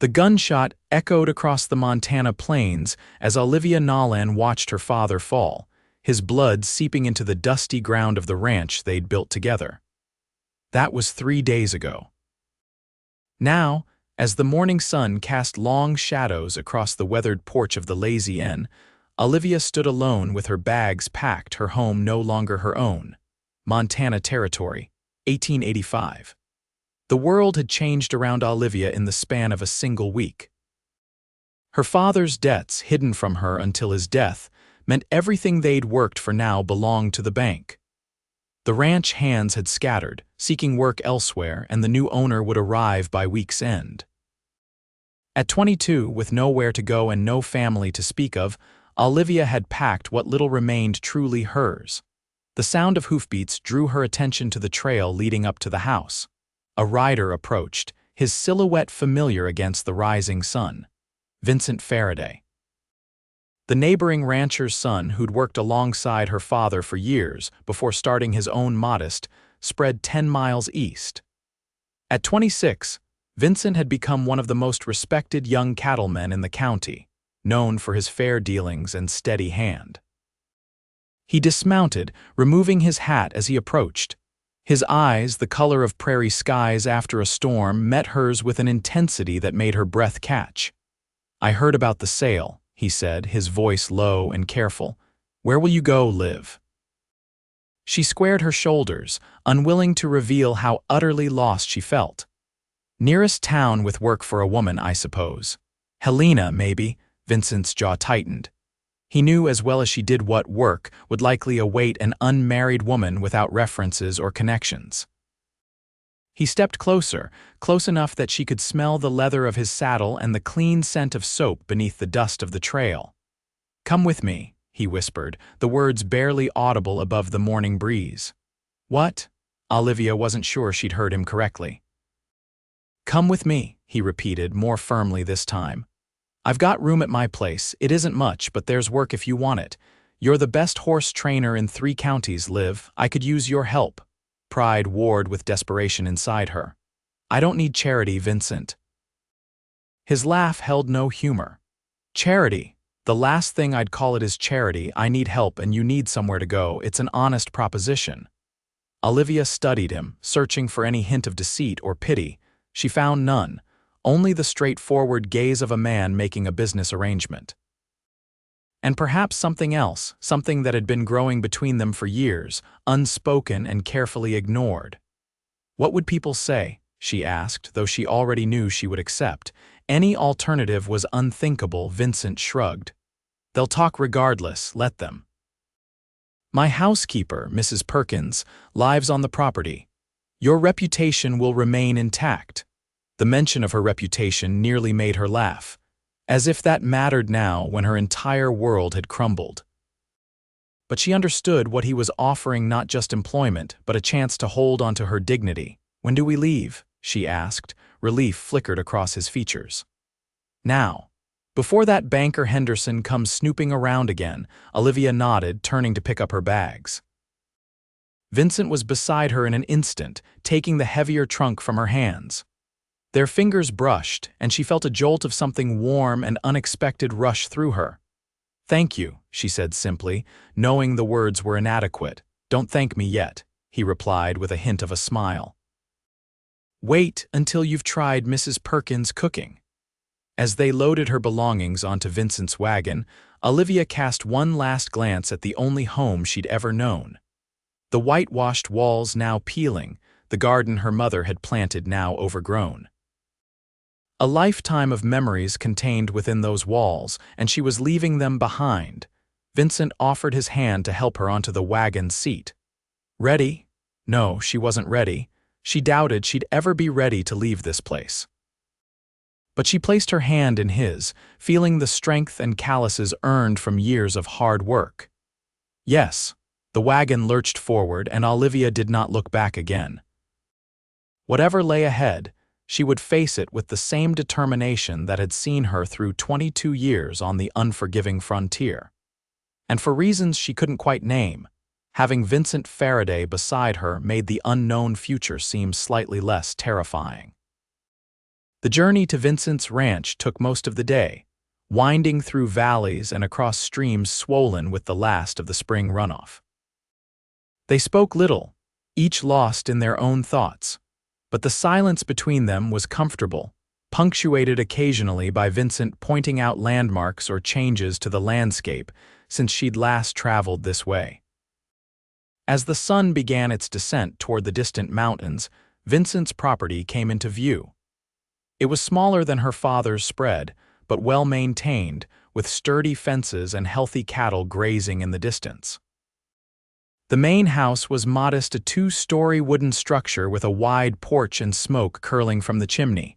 The gunshot echoed across the Montana plains as Olivia Nolan watched her father fall, his blood seeping into the dusty ground of the ranch they'd built together. That was 3 days ago. Now, as the morning sun cast long shadows across the weathered porch of the Lazy Inn, Olivia stood alone with her bags packed, her home no longer her own. Montana Territory, 1885. The world had changed around Olivia in the span of a single week. Her father's debts, hidden from her until his death, meant everything they'd worked for now belonged to the bank. The ranch hands had scattered, seeking work elsewhere, and the new owner would arrive by week's end. At 22, with nowhere to go and no family to speak of, Olivia had packed what little remained truly hers. The sound of hoofbeats drew her attention to the trail leading up to the house. A rider approached, his silhouette familiar against the rising sun. Vincent Faraday. The neighboring rancher's son, who'd worked alongside her father for years before starting his own modest, spread 10 miles east. At 26, Vincent had become one of the most respected young cattlemen in the county, known for his fair dealings and steady hand. He dismounted, removing his hat as he approached. His eyes, the color of prairie skies after a storm, met hers with an intensity that made her breath catch. "I heard about the sale," he said, his voice low and careful. "Where will you go, Liv?" She squared her shoulders, unwilling to reveal how utterly lost she felt. "Nearest town with work for a woman, I suppose. Helena, maybe." Vincent's jaw tightened. He knew as well as she did what work would likely await an unmarried woman without references or connections. He stepped closer, close enough that she could smell the leather of his saddle and the clean scent of soap beneath the dust of the trail. "Come with me," he whispered, the words barely audible above the morning breeze. "What?" Olivia wasn't sure she'd heard him correctly. "Come with me," he repeated, more firmly this time. "I've got room at my place. It isn't much, but there's work if you want it. You're the best horse trainer in 3 counties, Liv. I could use your help." Pride warred with desperation inside her. "I don't need charity, Vincent." His laugh held no humor. "Charity? The last thing I'd call it is charity. I need help and you need somewhere to go. It's an honest proposition." Olivia studied him, searching for any hint of deceit or pity. She found none. Only the straightforward gaze of a man making a business arrangement. And perhaps something else, something that had been growing between them for years, unspoken and carefully ignored. "What would people say?" she asked, though she already knew she would accept. Any alternative was unthinkable. Vincent shrugged. "They'll talk regardless, let them. My housekeeper, Mrs. Perkins, lives on the property. Your reputation will remain intact." The mention of her reputation nearly made her laugh, as if that mattered now when her entire world had crumbled. But she understood what he was offering, not just employment, but a chance to hold onto her dignity. "When do we leave?" she asked. Relief flickered across his features. "Now. Before that banker Henderson comes snooping around again." Olivia nodded, turning to pick up her bags. Vincent was beside her in an instant, taking the heavier trunk from her hands. Their fingers brushed, and she felt a jolt of something warm and unexpected rush through her. "Thank you," she said simply, knowing the words were inadequate. "Don't thank me yet," he replied with a hint of a smile. "Wait until you've tried Mrs. Perkins' cooking." As they loaded her belongings onto Vincent's wagon, Olivia cast one last glance at the only home she'd ever known. The whitewashed walls now peeling, the garden her mother had planted now overgrown. A lifetime of memories contained within those walls, and she was leaving them behind. Vincent offered his hand to help her onto the wagon seat. Ready? No, she wasn't ready. She doubted she'd ever be ready to leave this place. But she placed her hand in his, feeling the strength and calluses earned from years of hard work. Yes, the wagon lurched forward, and Olivia did not look back again. Whatever lay ahead, she would face it with the same determination that had seen her through 22 years on the unforgiving frontier. And for reasons she couldn't quite name, having Vincent Faraday beside her made the unknown future seem slightly less terrifying. The journey to Vincent's ranch took most of the day, winding through valleys and across streams swollen with the last of the spring runoff. They spoke little, each lost in their own thoughts, but the silence between them was comfortable, punctuated occasionally by Vincent pointing out landmarks or changes to the landscape since she'd last traveled this way. As the sun began its descent toward the distant mountains, Vincent's property came into view. It was smaller than her father's spread, but well-maintained, with sturdy fences and healthy cattle grazing in the distance. The main house was modest, a two-story wooden structure with a wide porch and smoke curling from the chimney.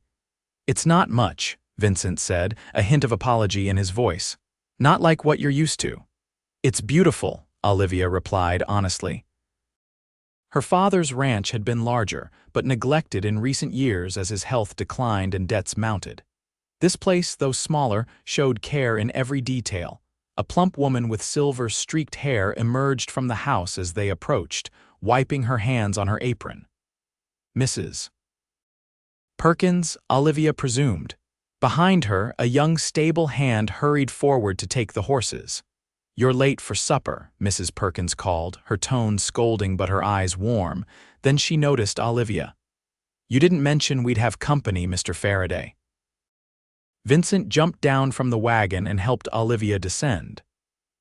"It's not much," Vincent said, a hint of apology in his voice. "Not like what you're used to." "It's beautiful," Olivia replied honestly. Her father's ranch had been larger, but neglected in recent years as his health declined and debts mounted. This place, though smaller, showed care in every detail. A plump woman with silver-streaked hair emerged from the house as they approached, wiping her hands on her apron. "Mrs. Perkins," Olivia presumed. Behind her, a young stable hand hurried forward to take the horses. "You're late for supper," Mrs. Perkins called, her tone scolding but her eyes warm. Then she noticed Olivia. "You didn't mention we'd have company, Mr. Faraday." Vincent jumped down from the wagon and helped Olivia descend.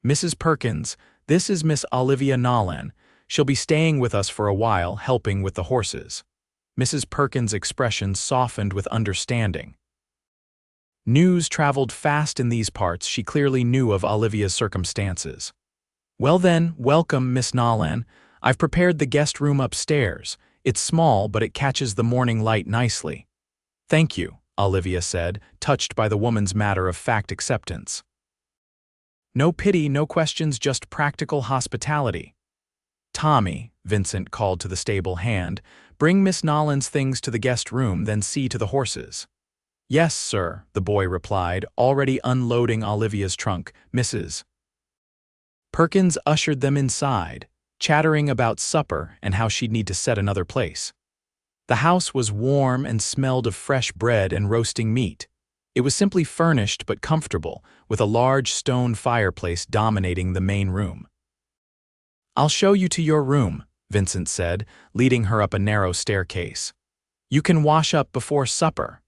"Mrs. Perkins, this is Miss Olivia Nolan. She'll be staying with us for a while, helping with the horses." Mrs. Perkins' expression softened with understanding. News traveled fast in these parts. She clearly knew of Olivia's circumstances. "Well then, welcome, Miss Nolan. I've prepared the guest room upstairs. It's small, but it catches the morning light nicely." "Thank you," Olivia said, touched by the woman's matter-of-fact acceptance. "No pity, no questions, just practical hospitality." "Tommy," Vincent called to the stable hand, "bring Miss Nolan's things to the guest room, then see to the horses." "Yes, sir," the boy replied, already unloading Olivia's trunk. Mrs. Perkins ushered them inside, chattering about supper and how she'd need to set another place. The house was warm and smelled of fresh bread and roasting meat. It was simply furnished but comfortable, with a large stone fireplace dominating the main room. "I'll show you to your room," Vincent said, leading her up a narrow staircase. "You can wash up before supper."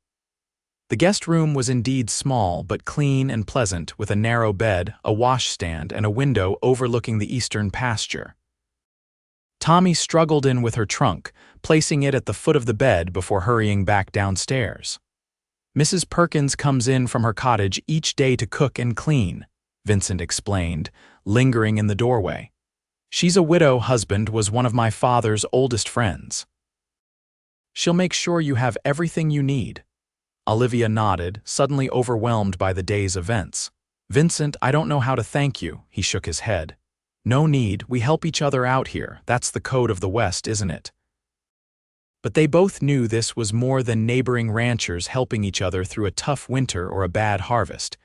The guest room was indeed small but clean and pleasant, with a narrow bed, a washstand, and a window overlooking the eastern pasture. Tommy struggled in with her trunk, placing it at the foot of the bed before hurrying back downstairs. "Mrs. Perkins comes in from her cottage each day to cook and clean," Vincent explained, lingering in the doorway. "She's a widow. Husband was one of my father's oldest friends. She'll make sure you have everything you need." Olivia nodded, suddenly overwhelmed by the day's events. "Vincent, I don't know how to thank you," he shook his head. "No need, we help each other out here. That's the code of the West, isn't it?" But they both knew this was more than neighboring ranchers helping each other through a tough winter or a bad harvest.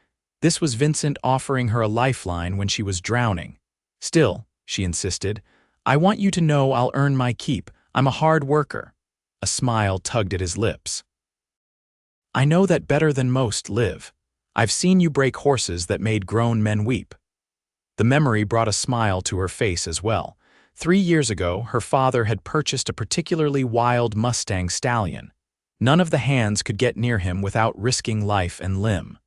This was Vincent offering her a lifeline when she was drowning. "Still," she insisted, "I want you to know I'll earn my keep. I'm a hard worker." A smile tugged at his lips. "I know that better than most live. I've seen you break horses that made grown men weep." The memory brought a smile to her face as well. 3 years ago, her father had purchased a particularly wild Mustang stallion. None of the hands could get near him without risking life and limb.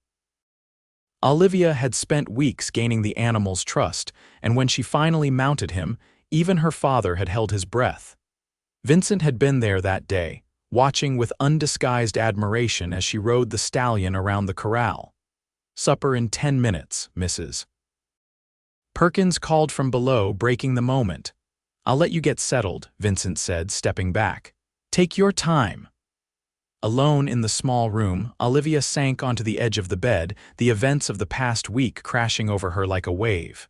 Olivia had spent weeks gaining the animal's trust, and when she finally mounted him, even her father had held his breath. Vincent had been there that day, watching with undisguised admiration as she rode the stallion around the corral. "Supper in 10 minutes, Mrs. Perkins called from below, breaking the moment. "I'll let you get settled," Vincent said, stepping back. "Take your time." Alone in the small room, Olivia sank onto the edge of the bed, the events of the past week crashing over her like a wave.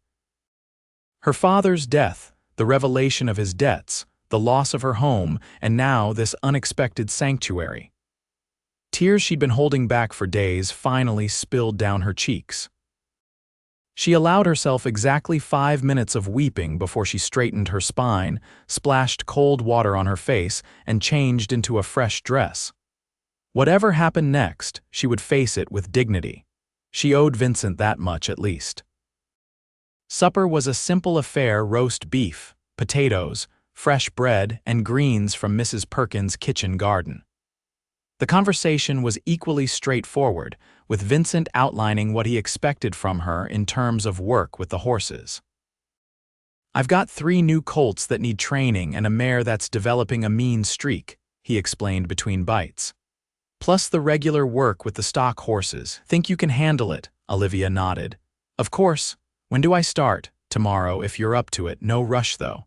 Her father's death, the revelation of his debts, the loss of her home, and now this unexpected sanctuary. Tears she'd been holding back for days finally spilled down her cheeks. She allowed herself exactly 5 minutes of weeping before she straightened her spine, splashed cold water on her face, and changed into a fresh dress. Whatever happened next, she would face it with dignity. She owed Vincent that much at least. Supper was a simple affair: roast beef, potatoes, fresh bread, and greens from Mrs. Perkins' kitchen garden. The conversation was equally straightforward, with Vincent outlining what he expected from her in terms of work with the horses. "I've got 3 new colts that need training and a mare that's developing a mean streak," he explained between bites. "Plus the regular work with the stock horses. Think you can handle it?" Olivia nodded. "Of course. When do I start?" "Tomorrow, if you're up to it. No rush, though.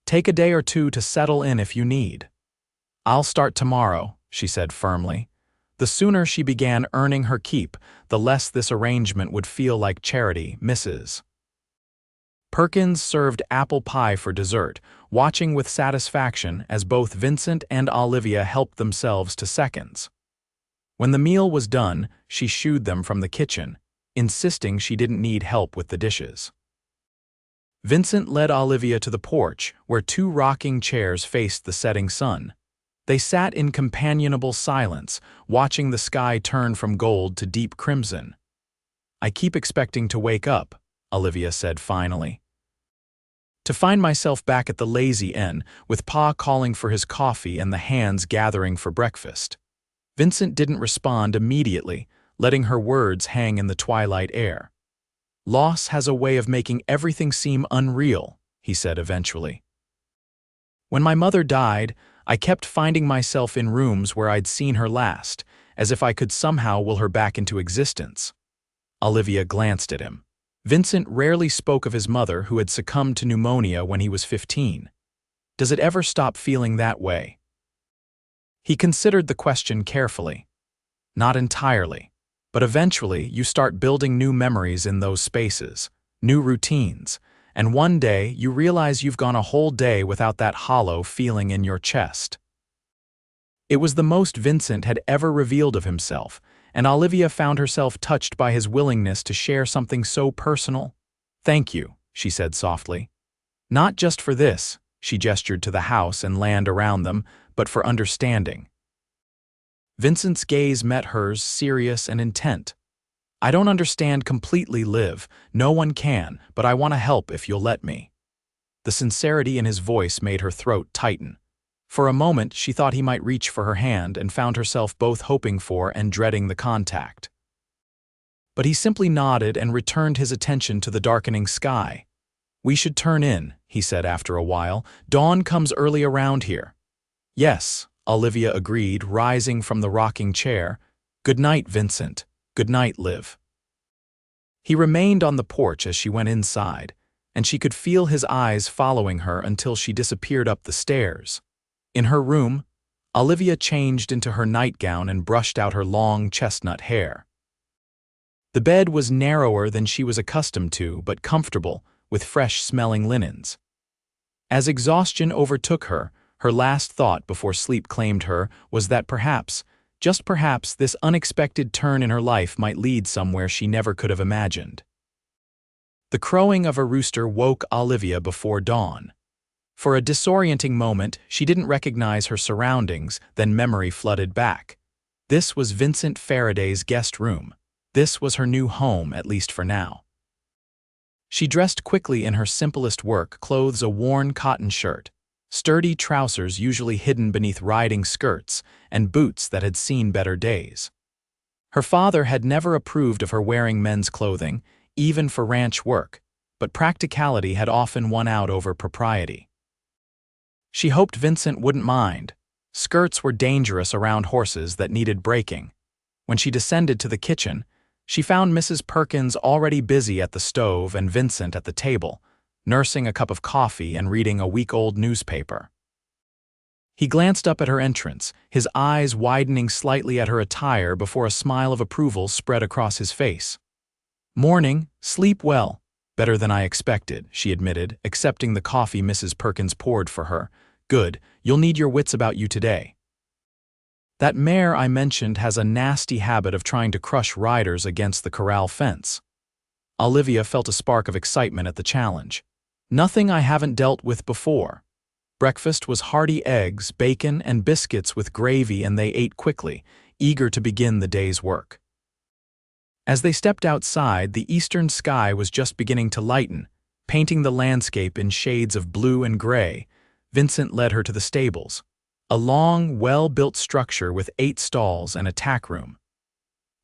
Take a day or 2 to settle in if you need." "I'll start tomorrow," she said firmly. The sooner she began earning her keep, the less this arrangement would feel like charity. Mrs. Perkins served apple pie for dessert, watching with satisfaction as both Vincent and Olivia helped themselves to seconds. When the meal was done, she shooed them from the kitchen, insisting she didn't need help with the dishes. Vincent led Olivia to the porch, where 2 rocking chairs faced the setting sun. They sat in companionable silence, watching the sky turn from gold to deep crimson. "I keep expecting to wake up," Olivia said finally. "To find myself back at the Lazy Inn, with Pa calling for his coffee and the hands gathering for breakfast." Vincent didn't respond immediately, letting her words hang in the twilight air. "Loss has a way of making everything seem unreal," he said eventually. "When my mother died, I kept finding myself in rooms where I'd seen her last, as if I could somehow will her back into existence." Olivia glanced at him. Vincent rarely spoke of his mother, who had succumbed to pneumonia when he was 15. Does it ever stop feeling that way? He considered the question carefully. Not entirely, but eventually you start building new memories in those spaces, new routines, and one day you realize you've gone a whole day without that hollow feeling in your chest. It was the most Vincent had ever revealed of himself, and Olivia found herself touched by his willingness to share something so personal. "Thank you," she said softly. "Not just for this," she gestured to the house and land around them, "but for understanding." Vincent's gaze met hers, serious and intent. "I don't understand completely, Liv. No one can, but I want to help if you'll let me." The sincerity in his voice made her throat tighten. For a moment, she thought he might reach for her hand and found herself both hoping for and dreading the contact. But he simply nodded and returned his attention to the darkening sky. "We should turn in," he said after a while. "Dawn comes early around here." "Yes," Olivia agreed, rising from the rocking chair. "Good night, Vincent. Good night, Liv." He remained on the porch as she went inside, and she could feel his eyes following her until she disappeared up the stairs. In her room, Olivia changed into her nightgown and brushed out her long chestnut hair. The bed was narrower than she was accustomed to, but comfortable, with fresh-smelling linens. As exhaustion overtook her, her last thought before sleep claimed her was that perhaps, just perhaps, this unexpected turn in her life might lead somewhere she never could have imagined. The crowing of a rooster woke Olivia before dawn. For a disorienting moment, she didn't recognize her surroundings, then memory flooded back. This was Vincent Faraday's guest room. This was her new home, at least for now. She dressed quickly in her simplest work clothes: a worn cotton shirt, sturdy trousers usually hidden beneath riding skirts, and boots that had seen better days. Her father had never approved of her wearing men's clothing, even for ranch work, but practicality had often won out over propriety. She hoped Vincent wouldn't mind. Skirts were dangerous around horses that needed breaking. When she descended to the kitchen, she found Mrs. Perkins already busy at the stove and Vincent at the table, nursing a cup of coffee and reading a week-old newspaper. He glanced up at her entrance, his eyes widening slightly at her attire before a smile of approval spread across his face. "Morning, sleep well." "Better than I expected," she admitted, accepting the coffee Mrs. Perkins poured for her. "Good, you'll need your wits about you today. That mare I mentioned has a nasty habit of trying to crush riders against the corral fence." Olivia felt a spark of excitement at the challenge. "Nothing I haven't dealt with before." Breakfast was hearty eggs, bacon, and biscuits with gravy, and they ate quickly, eager to begin the day's work. As they stepped outside, the eastern sky was just beginning to lighten, painting the landscape in shades of blue and gray. Vincent led her to the stables, a long, well-built structure with 8 stalls and a tack room.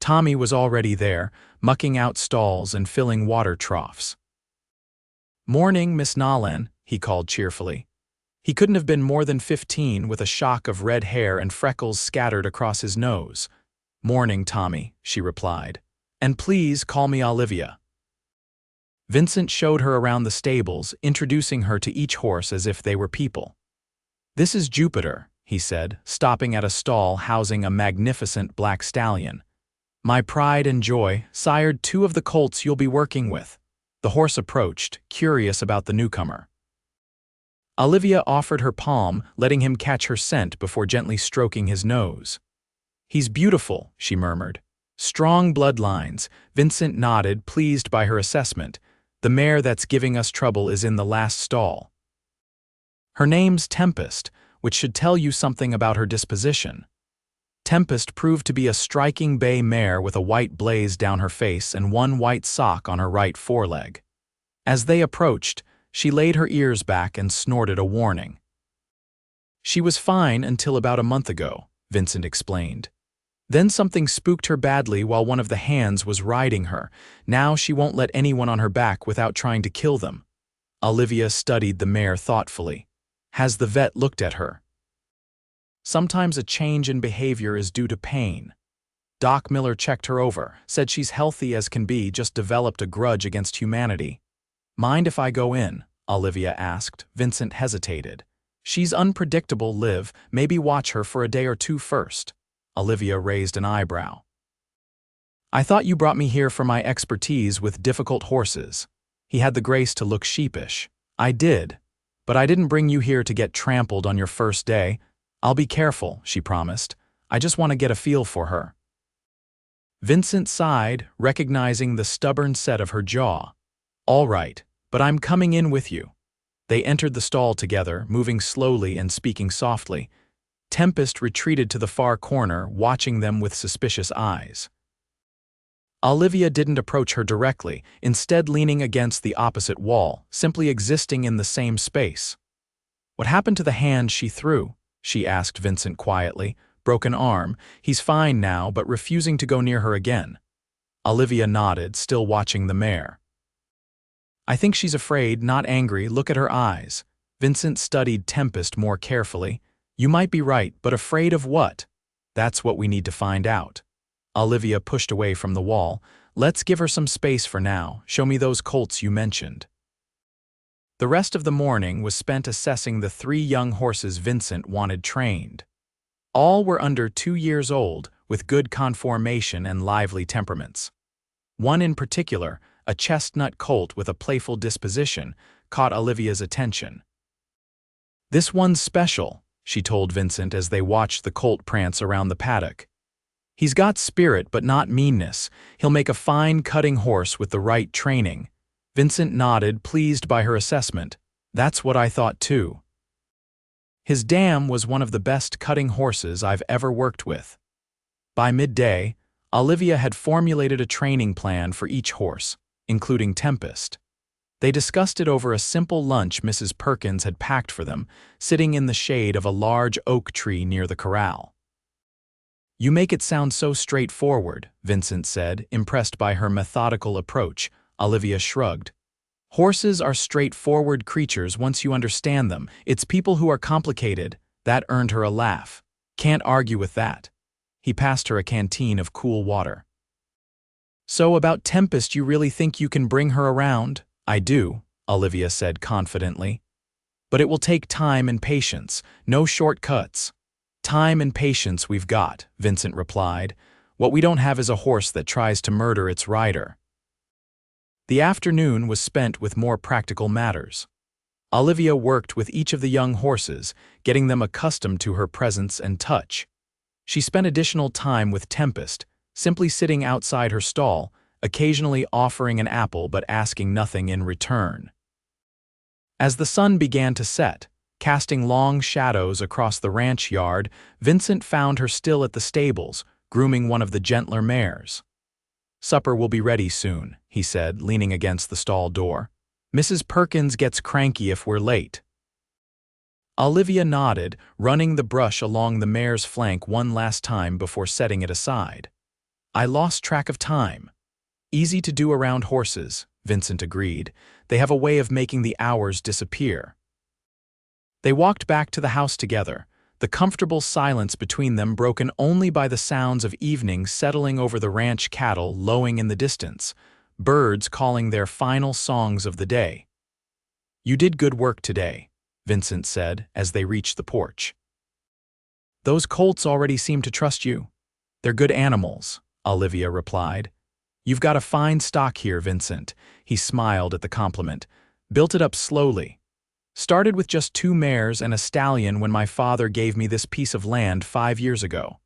Tommy was already there, mucking out stalls and filling water troughs. "Morning, Miss Nolan," he called cheerfully. He couldn't have been more than 15, with a shock of red hair and freckles scattered across his nose. "Morning, Tommy," she replied. "And please call me Olivia." Vincent showed her around the stables, introducing her to each horse as if they were people. "This is Jupiter," he said, stopping at a stall housing a magnificent black stallion. "My pride and joy, sired 2 of the colts you'll be working with." The horse approached, curious about the newcomer. Olivia offered her palm, letting him catch her scent before gently stroking his nose. "He's beautiful," she murmured. "Strong bloodlines." Vincent nodded, pleased by her assessment. "The mare that's giving us trouble is in the last stall. Her name's Tempest, which should tell you something about her disposition." Tempest proved to be a striking bay mare with a white blaze down her face and 1 white sock on her right foreleg. As they approached, she laid her ears back and snorted a warning. "She was fine until about a month ago," Vincent explained. "Then something spooked her badly while one of the hands was riding her. Now she won't let anyone on her back without trying to kill them." Olivia studied the mare thoughtfully. "Has the vet looked at her?" "Sometimes a change in behavior is due to pain. Doc Miller checked her over, said she's healthy as can be, just developed a grudge against humanity." "Mind if I go in?" Olivia asked. Vincent hesitated. "She's unpredictable, Liv. Maybe watch her for a day or 2 first." Olivia raised an eyebrow. "I thought you brought me here for my expertise with difficult horses." He had the grace to look sheepish. "I did, but I didn't bring you here to get trampled on your first day." "I'll be careful," she promised. "I just want to get a feel for her." Vincent sighed, recognizing the stubborn set of her jaw. "All right, but I'm coming in with you." They entered the stall together, moving slowly and speaking softly. Tempest retreated to the far corner, watching them with suspicious eyes. Olivia didn't approach her directly, instead leaning against the opposite wall, simply existing in the same space. "What happened to the hand she threw?" she asked Vincent quietly. "Broken arm. He's fine now, but refusing to go near her again." Olivia nodded, still watching the mare. "I think she's afraid, not angry. Look at her eyes." Vincent studied Tempest more carefully. "You might be right, but afraid of what?" "That's what we need to find out." Olivia pushed away from the wall. "Let's give her some space for now. Show me those colts you mentioned." The rest of the morning was spent assessing the 3 young horses Vincent wanted trained. All were under 2 years old, with good conformation and lively temperaments. One in particular, a chestnut colt with a playful disposition, caught Olivia's attention. "This one's special," she told Vincent as they watched the colt prance around the paddock. "He's got spirit but not meanness. He'll make a fine cutting horse with the right training." Vincent nodded, pleased by her assessment. "That's what I thought too. His dam was one of the best cutting horses I've ever worked with." By midday, Olivia had formulated a training plan for each horse, including Tempest. They discussed it over a simple lunch Mrs. Perkins had packed for them, sitting in the shade of a large oak tree near the corral. "You make it sound so straightforward," Vincent said, impressed by her methodical approach. Olivia shrugged. "Horses are straightforward creatures once you understand them. It's people who are complicated." That earned her a laugh. "Can't argue with that." He passed her a canteen of cool water. "So about Tempest, you really think you can bring her around?" "I do," Olivia said confidently. "But it will take time and patience. No shortcuts." "Time and patience we've got," Vincent replied. "What we don't have is a horse that tries to murder its rider." The afternoon was spent with more practical matters. Olivia worked with each of the young horses, getting them accustomed to her presence and touch. She spent additional time with Tempest, simply sitting outside her stall, occasionally offering an apple but asking nothing in return. As the sun began to set, Casting long shadows across the ranch yard, Vincent found her still at the stables, grooming one of the gentler mares. "Supper will be ready soon," he said, leaning against the stall door. "Mrs. Perkins gets cranky if we're late." Olivia nodded, running the brush along the mare's flank one last time before setting it aside. "I lost track of time." "Easy to do around horses," Vincent agreed. "They have a way of making the hours disappear." They walked back to the house together, the comfortable silence between them broken only by the sounds of evening settling over the ranch cattle lowing in the distance, birds calling their final songs of the day. "You did good work today," Vincent said as they reached the porch. "Those colts already seem to trust you." "They're good animals," Olivia replied. "You've got a fine stock here, Vincent." He smiled at the compliment. "Built it up slowly. Started with just 2 mares and a stallion when my father gave me this piece of land 5 years ago."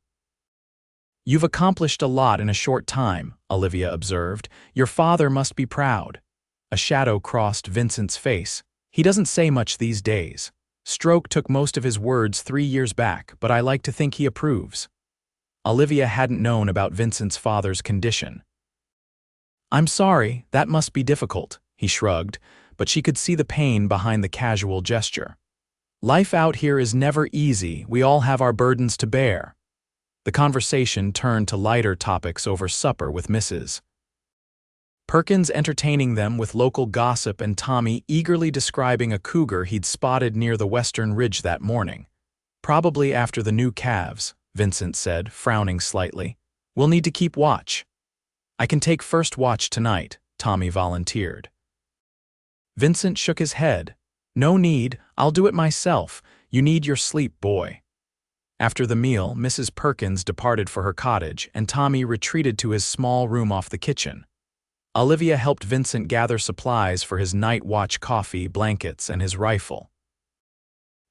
"You've accomplished a lot in a short time," Olivia observed. "Your father must be proud." A shadow crossed Vincent's face. "He doesn't say much these days. Stroke took most of his words 3 years back, but I like to think he approves." Olivia hadn't known about Vincent's father's condition. "I'm sorry, that must be difficult," he shrugged, but she could see the pain behind the casual gesture. "Life out here is never easy, we all have our burdens to bear." The conversation turned to lighter topics over supper with Mrs. Perkins entertaining them with local gossip and Tommy eagerly describing a cougar he'd spotted near the western ridge that morning. "Probably after the new calves," Vincent said, frowning slightly. "We'll need to keep watch." "I can take first watch tonight," Tommy volunteered. Vincent shook his head. "No need, I'll do it myself. You need your sleep, boy." After the meal, Mrs. Perkins departed for her cottage, and Tommy retreated to his small room off the kitchen. Olivia helped Vincent gather supplies for his night watch coffee, blankets, and his rifle.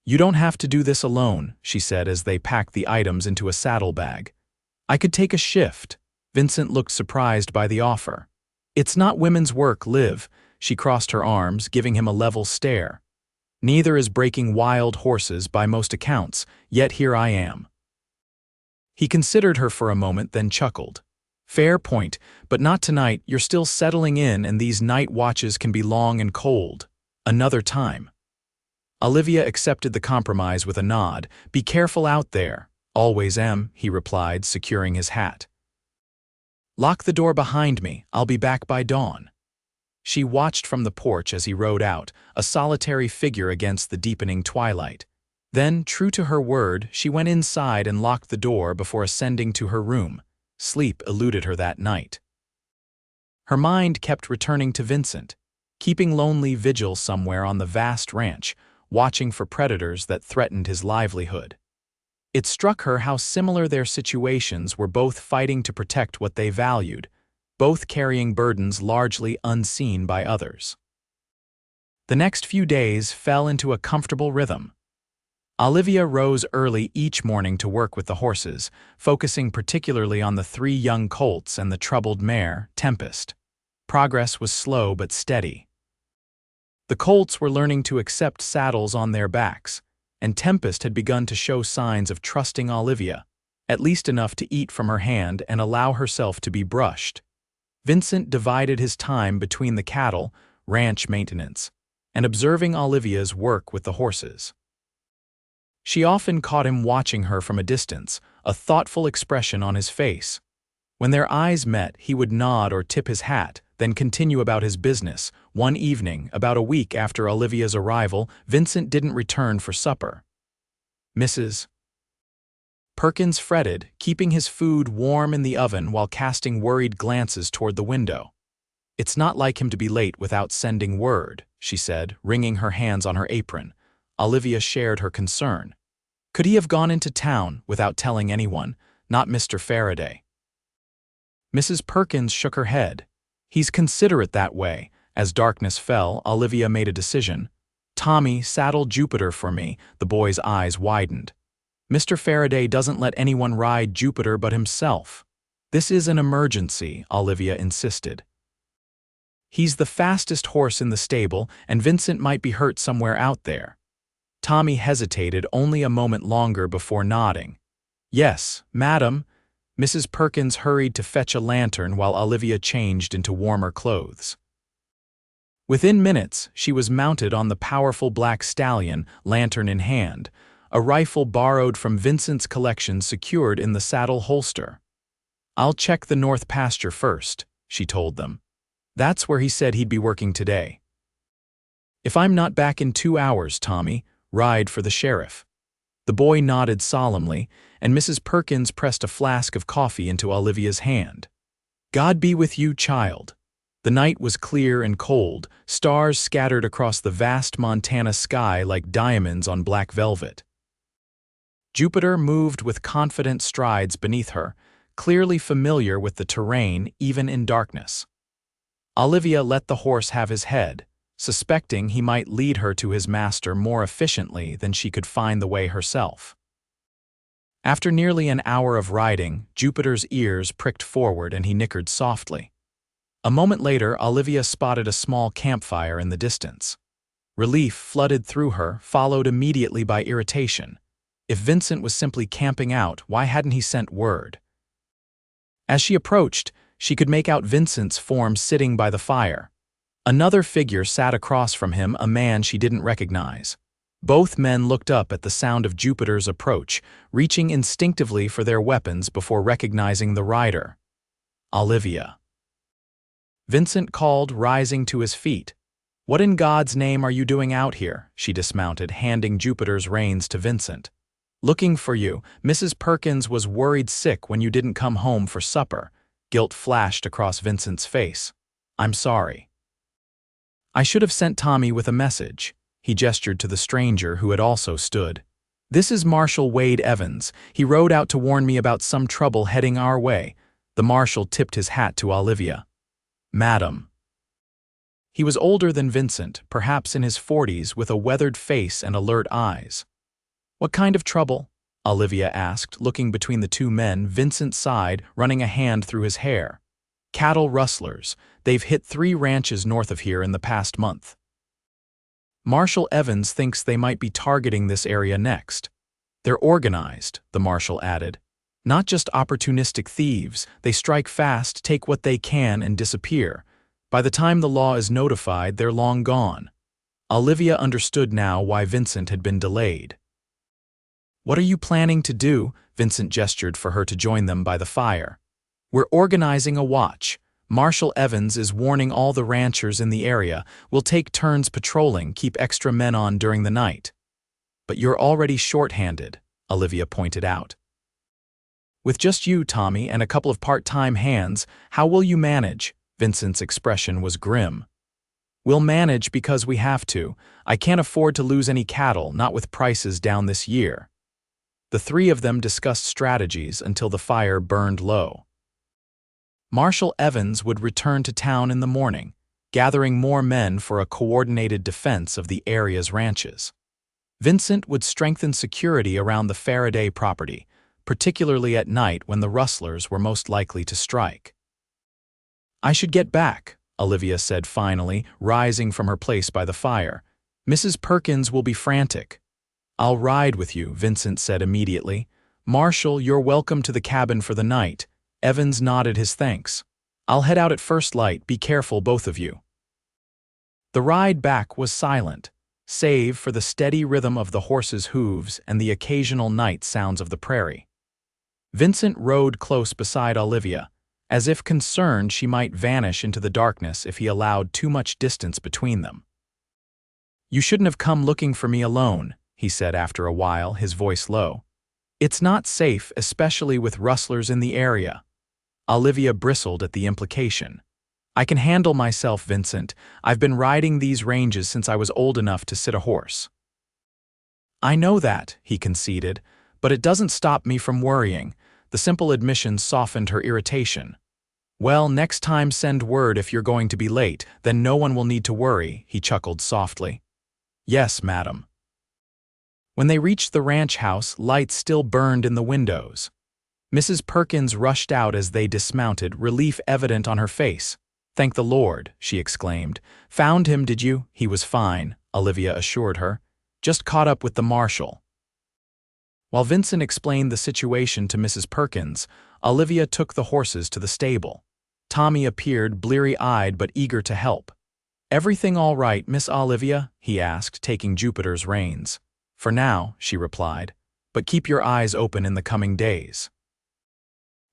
"You don't have to do this alone," she said as they packed the items into a saddlebag. "I could take a shift." Vincent looked surprised by the offer. "It's not women's work, Liv." She crossed her arms, giving him a level stare. "Neither is breaking wild horses by most accounts, yet here I am." He considered her for a moment, then chuckled. "Fair point, but not tonight. You're still settling in and these night watches can be long and cold. Another time." Olivia accepted the compromise with a nod. "Be careful out there." "Always am," he replied, securing his hat. "Lock the door behind me. I'll be back by dawn." She watched from the porch as he rode out, a solitary figure against the deepening twilight. Then, true to her word, she went inside and locked the door before ascending to her room. Sleep eluded her that night. Her mind kept returning to Vincent, keeping lonely vigil somewhere on the vast ranch, watching for predators that threatened his livelihood. It struck her how similar their situations were, both fighting to protect what they valued, both carrying burdens largely unseen by others. The next few days fell into a comfortable rhythm. Olivia rose early each morning to work with the horses, focusing particularly on the 3 young colts and the troubled mare, Tempest. Progress was slow but steady. The colts were learning to accept saddles on their backs, and Tempest had begun to show signs of trusting Olivia, at least enough to eat from her hand and allow herself to be brushed. Vincent divided his time between the cattle, ranch maintenance, and observing Olivia's work with the horses. She often caught him watching her from a distance, a thoughtful expression on his face. When their eyes met, he would nod or tip his hat, then continue about his business. One evening, about a week after Olivia's arrival, Vincent didn't return for supper. Mrs. Perkins fretted, keeping his food warm in the oven while casting worried glances toward the window. "It's not like him to be late without sending word," she said, wringing her hands on her apron. Olivia shared her concern. "Could he have gone into town without telling anyone? Not Mr. Faraday." Mrs. Perkins shook her head. "He's considerate that way." As darkness fell, Olivia made a decision. "Tommy, saddle Jupiter for me." The boy's eyes widened. "Mr. Faraday doesn't let anyone ride Jupiter but himself." "This is an emergency," Olivia insisted. "He's the fastest horse in the stable, and Vincent might be hurt somewhere out there." Tommy hesitated only a moment longer before nodding. "Yes, madam." Mrs. Perkins hurried to fetch a lantern while Olivia changed into warmer clothes. Within minutes, she was mounted on the powerful black stallion, lantern in hand, a rifle borrowed from Vincent's collection secured in the saddle holster. "I'll check the north pasture first," she told them. "That's where he said he'd be working today." "If I'm not back in 2 hours, Tommy, ride for the sheriff." The boy nodded solemnly, and Mrs. Perkins pressed a flask of coffee into Olivia's hand. "God be with you, child." The night was clear and cold, stars scattered across the vast Montana sky like diamonds on black velvet. Jupiter moved with confident strides beneath her, clearly familiar with the terrain even in darkness. Olivia let the horse have his head, suspecting he might lead her to his master more efficiently than she could find the way herself. After nearly an hour of riding, Jupiter's ears pricked forward and he nickered softly. A moment later, Olivia spotted a small campfire in the distance. Relief flooded through her, followed immediately by irritation. If Vincent was simply camping out, why hadn't he sent word? As she approached, she could make out Vincent's form sitting by the fire. Another figure sat across from him, a man she didn't recognize. Both men looked up at the sound of Jupiter's approach, reaching instinctively for their weapons before recognizing the rider. "Olivia." Vincent called, rising to his feet. "What in God's name are you doing out here?" She dismounted, handing Jupiter's reins to Vincent. "Looking for you. Mrs. Perkins was worried sick when you didn't come home for supper." Guilt flashed across Vincent's face. "I'm sorry." "I should have sent Tommy with a message." He gestured to the stranger who had also stood. "This is Marshal Wade Evans. He rode out to warn me about some trouble heading our way." The marshal tipped his hat to Olivia. "Madam." He was older than Vincent, perhaps in his 40s, with a weathered face and alert eyes. "What kind of trouble?" Olivia asked, looking between the two men. Vincent sighed, running a hand through his hair. "Cattle rustlers. They've hit 3 ranches north of here in the past month. Marshal Evans thinks they might be targeting this area next. They're organized," the marshal added. "Not just opportunistic thieves. They strike fast, take what they can, and disappear. By the time the law is notified, they're long gone." Olivia understood now why Vincent had been delayed. "What are you planning to do?" Vincent gestured for her to join them by the fire. "We're organizing a watch. Marshal Evans is warning all the ranchers in the area. We'll take turns patrolling, keep extra men on during the night." "But you're already short-handed," Olivia pointed out. "With just you, Tommy, and a couple of part-time hands, how will you manage?" Vincent's expression was grim. "We'll manage because we have to. I can't afford to lose any cattle, not with prices down this year." The three of them discussed strategies until the fire burned low. Marshal Evans would return to town in the morning, gathering more men for a coordinated defense of the area's ranches. Vincent would strengthen security around the Faraday property, particularly at night when the rustlers were most likely to strike. "I should get back," Olivia said finally, rising from her place by the fire. "Mrs. Perkins will be frantic." "I'll ride with you," Vincent said immediately. "Marshal, you're welcome to the cabin for the night." Evans nodded his thanks. "I'll head out at first light. Be careful, both of you." The ride back was silent, save for the steady rhythm of the horses' hooves and the occasional night sounds of the prairie. Vincent rode close beside Olivia, as if concerned she might vanish into the darkness if he allowed too much distance between them. "You shouldn't have come looking for me alone," he said after a while, his voice low. "It's not safe, especially with rustlers in the area." Olivia bristled at the implication. "I can handle myself, Vincent. I've been riding these ranges since I was old enough to sit a horse." "I know that," he conceded, "but it doesn't stop me from worrying." The simple admission softened her irritation. "Well, next time send word if you're going to be late, then no one will need to worry," he chuckled softly. "Yes, madam." When they reached the ranch house, lights still burned in the windows. Mrs. Perkins rushed out as they dismounted, relief evident on her face. "Thank the Lord," she exclaimed. "Found him, did you?" "He was fine," Olivia assured her. Just caught up with the marshal." While Vincent explained the situation to Mrs. Perkins, Olivia took the horses to the stable. Tommy appeared bleary-eyed but eager to help. "Everything all right, Miss Olivia?" he asked, taking Jupiter's reins. "For now," she replied, "but keep your eyes open in the coming days."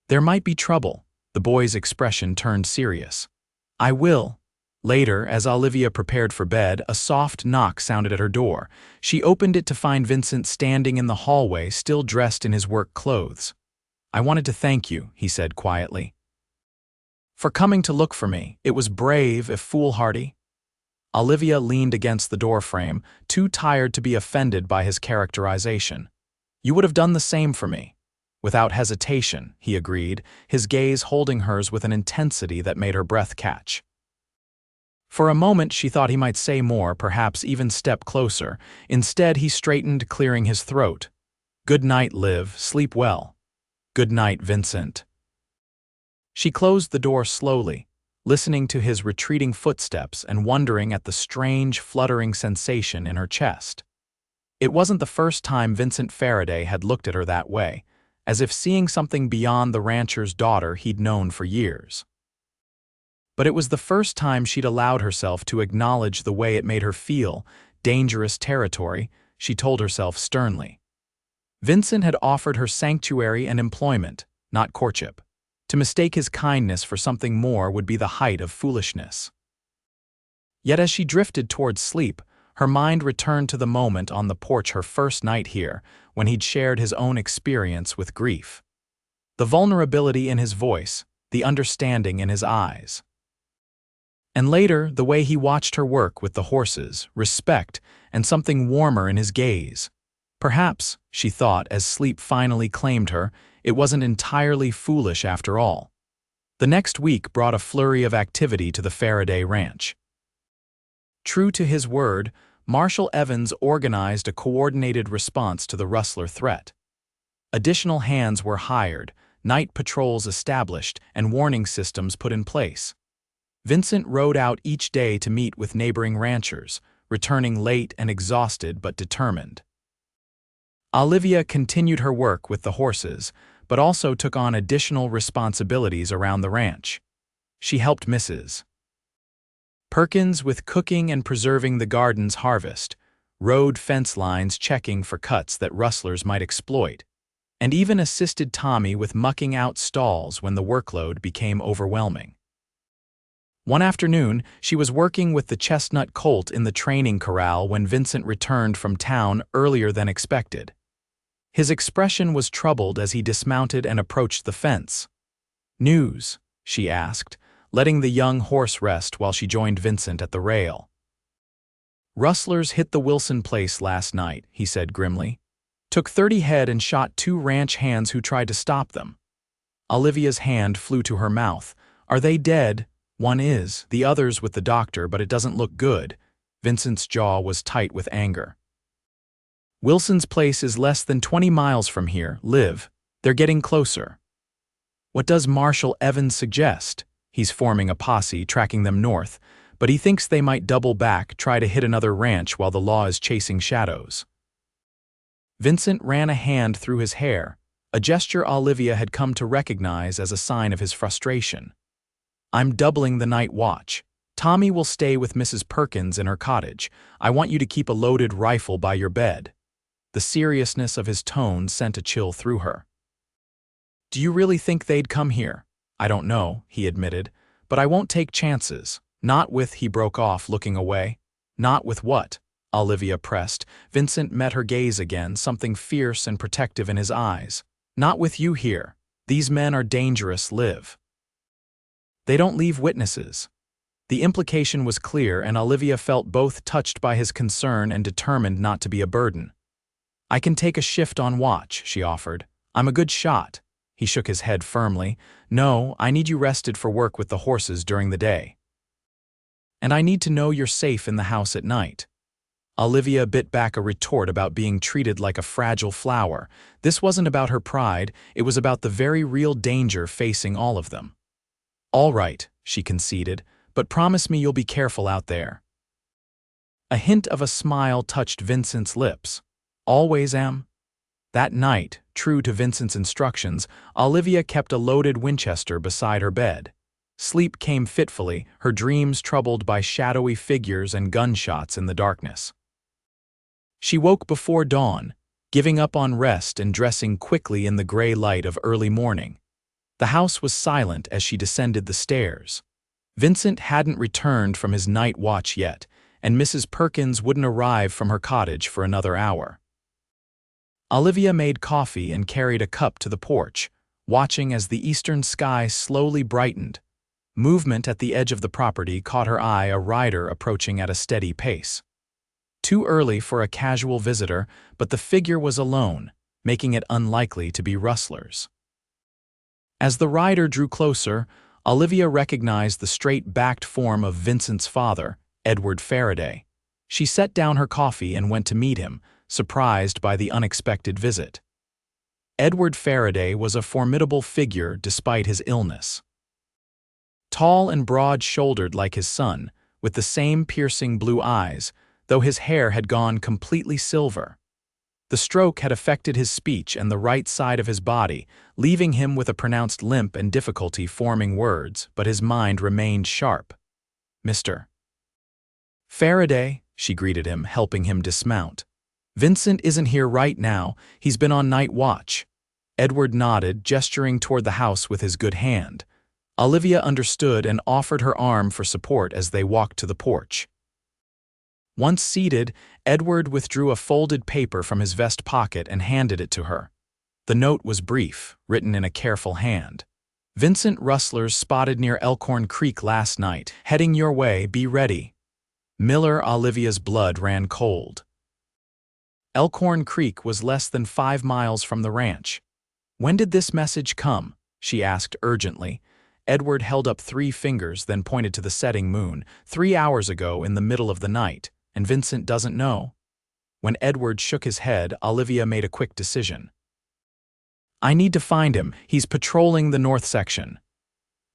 "There might be trouble." The boy's expression turned serious. "I will." Later, as Olivia prepared for bed, a soft knock sounded at her door. She opened it to find Vincent standing in the hallway, still dressed in his work clothes. "I wanted to thank you," he said quietly, "for coming to look for me. It was brave, if foolhardy." Olivia leaned against the doorframe, too tired to be offended by his characterization. "You would have done the same for me." "Without hesitation," he agreed, his gaze holding hers with an intensity that made her breath catch. For a moment she thought he might say more, perhaps even step closer. Instead he straightened, clearing his throat. "Good night, Liv. Sleep well." "Good night, Vincent." She closed the door slowly, listening to his retreating footsteps and wondering at the strange, fluttering sensation in her chest. It wasn't the first time Vincent Faraday had looked at her that way, as if seeing something beyond the rancher's daughter he'd known for years. But it was the first time she'd allowed herself to acknowledge the way it made her feel, dangerous territory, she told herself sternly. Vincent had offered her sanctuary and employment, not courtship. To mistake his kindness for something more would be the height of foolishness. Yet as she drifted towards sleep, her mind returned to the moment on the porch her first night here, when he'd shared his own experience with grief. The vulnerability in his voice, the understanding in his eyes. And later, the way he watched her work with the horses, respect, and something warmer in his gaze. Perhaps, she thought as sleep finally claimed her, it wasn't entirely foolish after all. The next week brought a flurry of activity to the Faraday ranch. True to his word, Marshal Evans organized a coordinated response to the rustler threat. Additional hands were hired, night patrols established, and warning systems put in place. Vincent rode out each day to meet with neighboring ranchers, returning late and exhausted but determined. Olivia continued her work with the horses, but also took on additional responsibilities around the ranch. She helped Mrs. Perkins with cooking and preserving the garden's harvest, rode fence lines checking for cuts that rustlers might exploit, and even assisted Tommy with mucking out stalls when the workload became overwhelming. One afternoon, she was working with the chestnut colt in the training corral when Vincent returned from town earlier than expected. His expression was troubled as he dismounted and approached the fence. "News?" she asked, letting the young horse rest while she joined Vincent at the rail. "Rustlers hit the Wilson place last night," he said grimly. "Took 30 head and shot 2 ranch hands who tried to stop them." Olivia's hand flew to her mouth. "Are they dead?" "One is, the other's with the doctor, but it doesn't look good." Vincent's jaw was tight with anger. "Wilson's place is less than 20 miles from here, Liv. They're getting closer." "What does Marshal Evans suggest?" "He's forming a posse, tracking them north, but he thinks they might double back, try to hit another ranch while the law is chasing shadows." Vincent ran a hand through his hair, a gesture Olivia had come to recognize as a sign of his frustration. "I'm doubling the night watch. Tommy will stay with Mrs. Perkins in her cottage. I want you to keep a loaded rifle by your bed." The seriousness of his tone sent a chill through her. "Do you really think they'd come here?" "I don't know," he admitted, "but I won't take chances. Not with," he broke off, looking away. "Not with what?" Olivia pressed. Vincent met her gaze again, something fierce and protective in his eyes. "Not with you here. These men are dangerous, Liv. They don't leave witnesses." The implication was clear, and Olivia felt both touched by his concern and determined not to be a burden. "I can take a shift on watch," she offered. "I'm a good shot." He shook his head firmly. "No, I need you rested for work with the horses during the day. And I need to know you're safe in the house at night." Olivia bit back a retort about being treated like a fragile flower. This wasn't about her pride, it was about the very real danger facing all of them. "All right," she conceded, "but promise me you'll be careful out there." A hint of a smile touched Vincent's lips. Always am. That night, true to Vincent's instructions, Olivia kept a loaded Winchester beside her bed. Sleep came fitfully, her dreams troubled by shadowy figures and gunshots in the darkness. She woke before dawn, giving up on rest and dressing quickly in the gray light of early morning. The house was silent as she descended the stairs. Vincent hadn't returned from his night watch yet, and Mrs. Perkins wouldn't arrive from her cottage for another hour. Olivia made coffee and carried a cup to the porch, watching as the eastern sky slowly brightened. Movement at the edge of the property caught her eye, a rider approaching at a steady pace. Too early for a casual visitor, but the figure was alone, making it unlikely to be rustlers. As the rider drew closer, Olivia recognized the straight-backed form of Vincent's father, Edward Faraday. She set down her coffee and went to meet him, surprised by the unexpected visit. Edward Faraday was a formidable figure despite his illness. Tall and broad-shouldered like his son, with the same piercing blue eyes, though his hair had gone completely silver. The stroke had affected his speech and the right side of his body, leaving him with a pronounced limp and difficulty forming words, but his mind remained sharp. "Mr. Faraday," she greeted him, helping him dismount. "Vincent isn't here right now, he's been on night watch." Edward nodded, gesturing toward the house with his good hand. Olivia understood and offered her arm for support as they walked to the porch. Once seated, Edward withdrew a folded paper from his vest pocket and handed it to her. The note was brief, written in a careful hand. "Vincent rustlers spotted near Elkhorn Creek last night. Heading your way, be ready." Miller Olivia's blood ran cold. Elkhorn Creek was less than 5 miles from the ranch. "When did this message come?" she asked urgently. Edward held up 3 fingers, then pointed to the setting moon. 3 hours ago in the middle of the night, and Vincent doesn't know. When Edward shook his head, Olivia made a quick decision. "I need to find him. He's patrolling the north section."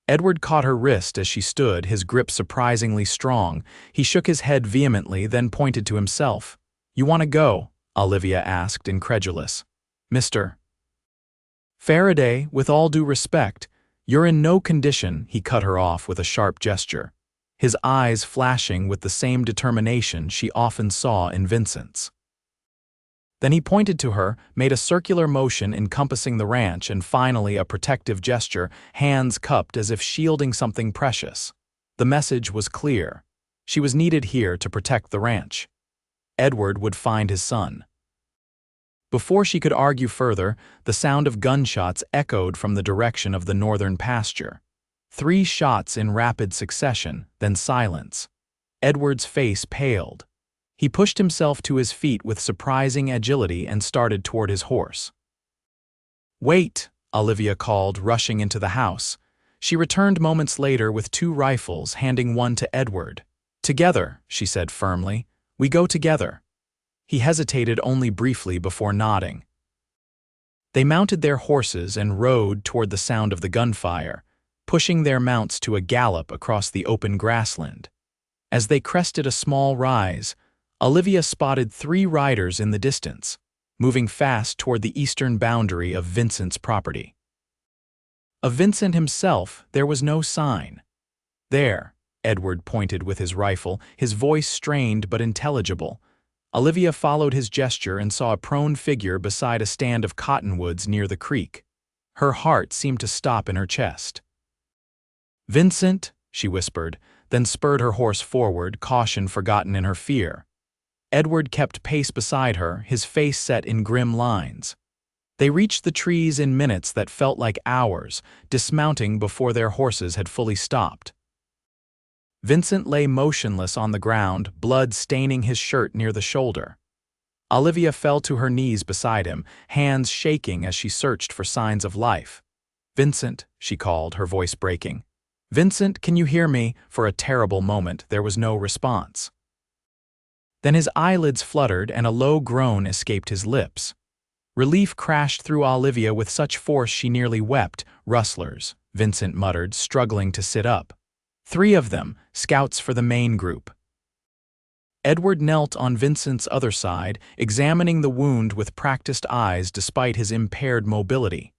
Edward caught her wrist as she stood, his grip surprisingly strong. He shook his head vehemently, then pointed to himself. "You want to go?" Olivia asked, incredulous. "Mr. Faraday, with all due respect, you're in no condition," he cut her off with a sharp gesture, his eyes flashing with the same determination she often saw in Vincent's. Then he pointed to her, made a circular motion encompassing the ranch, and finally a protective gesture, hands cupped as if shielding something precious. The message was clear. She was needed here to protect the ranch. Edward would find his son. Before she could argue further, the sound of gunshots echoed from the direction of the northern pasture. 3 shots in rapid succession, then silence. Edward's face paled. He pushed himself to his feet with surprising agility and started toward his horse. "Wait," Olivia called, rushing into the house. She returned moments later with 2 rifles, handing one to Edward. "Together," she said firmly. "We go together." He hesitated only briefly before nodding. They mounted their horses and rode toward the sound of the gunfire, pushing their mounts to a gallop across the open grassland. As they crested a small rise, Olivia spotted 3 riders in the distance, moving fast toward the eastern boundary of Vincent's property. Of Vincent himself, there was no sign. "There," Edward pointed with his rifle, his voice strained but intelligible. Olivia followed his gesture and saw a prone figure beside a stand of cottonwoods near the creek. Her heart seemed to stop in her chest. "Vincent," she whispered, then spurred her horse forward, caution forgotten in her fear. Edward kept pace beside her, his face set in grim lines. They reached the trees in minutes that felt like hours, dismounting before their horses had fully stopped. Vincent lay motionless on the ground, blood staining his shirt near the shoulder. Olivia fell to her knees beside him, hands shaking as she searched for signs of life. "Vincent," she called, her voice breaking. "Vincent, can you hear me?" For a terrible moment, there was no response. Then his eyelids fluttered and a low groan escaped his lips. Relief crashed through Olivia with such force she nearly wept. "Rustlers," Vincent muttered, struggling to sit up. 3 of them, scouts for the main group. Edward knelt on Vincent's other side, examining the wound with practiced eyes despite his impaired mobility.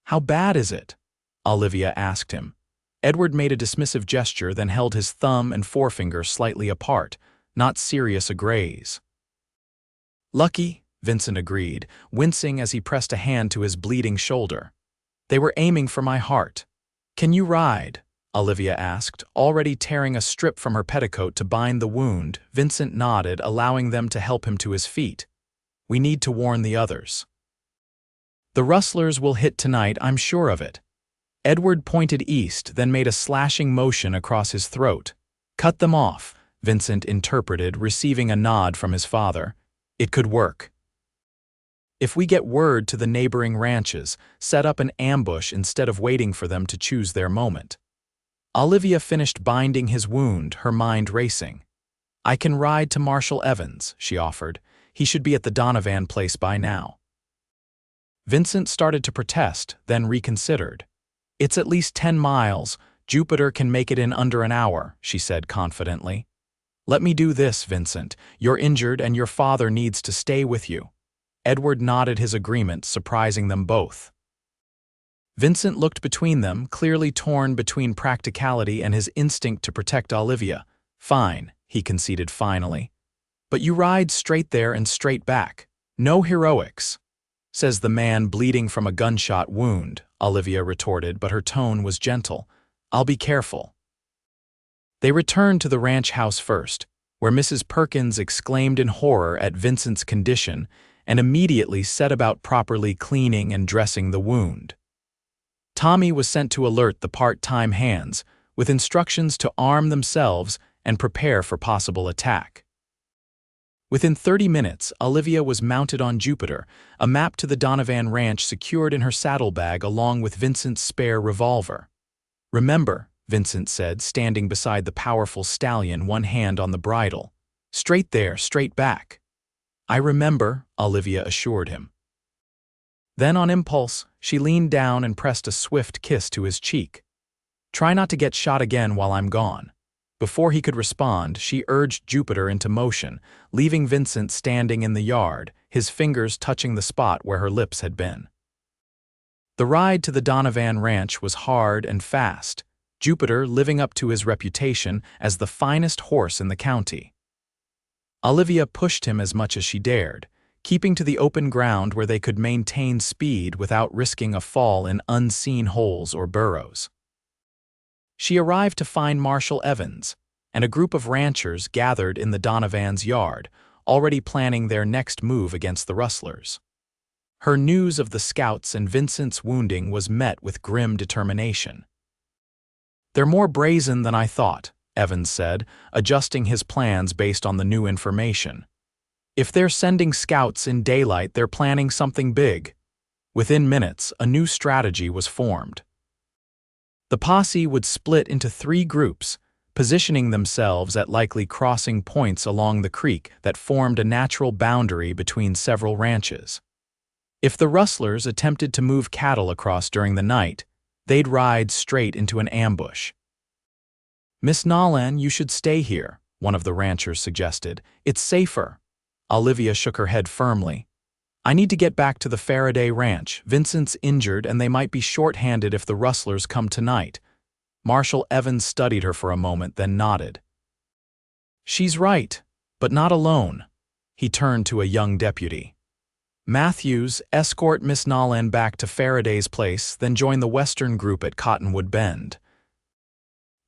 "How bad is it?" Olivia asked him. Edward made a dismissive gesture, then held his thumb and forefinger slightly apart. "Not serious a graze." "Lucky," Vincent agreed, wincing as he pressed a hand to his bleeding shoulder. "They were aiming for my heart." "Can you ride?" Olivia asked, already tearing a strip from her petticoat to bind the wound. Vincent nodded, allowing them to help him to his feet. "We need to warn the others." "The rustlers will hit tonight, I'm sure of it." Edward pointed east, then made a slashing motion across his throat. "Cut them off," Vincent interpreted, receiving a nod from his father. "It could work. If we get word to the neighboring ranches, set up an ambush instead of waiting for them to choose their moment." Olivia finished binding his wound, her mind racing. "I can ride to Marshal Evans," she offered. "He should be at the Donovan place by now." Vincent started to protest, then reconsidered. "It's at least 10 miles. Jupiter can make it in under an hour," she said confidently. "Let me do this, Vincent. You're injured and your father needs to stay with you." Edward nodded his agreement, surprising them both. Vincent looked between them, clearly torn between practicality and his instinct to protect Olivia. "Fine," he conceded finally. "But you ride straight there and straight back. No heroics," says the man bleeding from a gunshot wound, Olivia retorted, but her tone was gentle. "I'll be careful." They returned to the ranch house first, where Mrs. Perkins exclaimed in horror at Vincent's condition and immediately set about properly cleaning and dressing the wound. Tommy was sent to alert the part-time hands, with instructions to arm themselves and prepare for possible attack. Within 30 minutes, Olivia was mounted on Jupiter, a map to the Donovan Ranch secured in her saddlebag along with Vincent's spare revolver. "Remember," Vincent said, standing beside the powerful stallion, one hand on the bridle. "Straight there, straight back." "I remember," Olivia assured him. Then, on impulse, she leaned down and pressed a swift kiss to his cheek. "Try not to get shot again while I'm gone." Before he could respond, she urged Jupiter into motion, leaving Vincent standing in the yard, his fingers touching the spot where her lips had been. The ride to the Donovan Ranch was hard and fast, Jupiter living up to his reputation as the finest horse in the county. Olivia pushed him as much as she dared, keeping to the open ground where they could maintain speed without risking a fall in unseen holes or burrows. She arrived to find Marshal Evans, and a group of ranchers gathered in the Donovan's yard, already planning their next move against the rustlers. Her news of the scouts and Vincent's wounding was met with grim determination. "They're more brazen than I thought," Evans said, adjusting his plans based on the new information. "If they're sending scouts in daylight, they're planning something big." Within minutes, a new strategy was formed. The posse would split into 3 groups, positioning themselves at likely crossing points along the creek that formed a natural boundary between several ranches. If the rustlers attempted to move cattle across during the night, they'd ride straight into an ambush. "Miss Nolan, you should stay here," one of the ranchers suggested. "It's safer." Olivia shook her head firmly. "I need to get back to the Faraday ranch. Vincent's injured and they might be short-handed if the rustlers come tonight." Marshal Evans studied her for a moment, then nodded. "She's right, but not alone." He turned to a young deputy. "Matthews, escort Miss Nolan back to Faraday's place, then join the western group at Cottonwood Bend."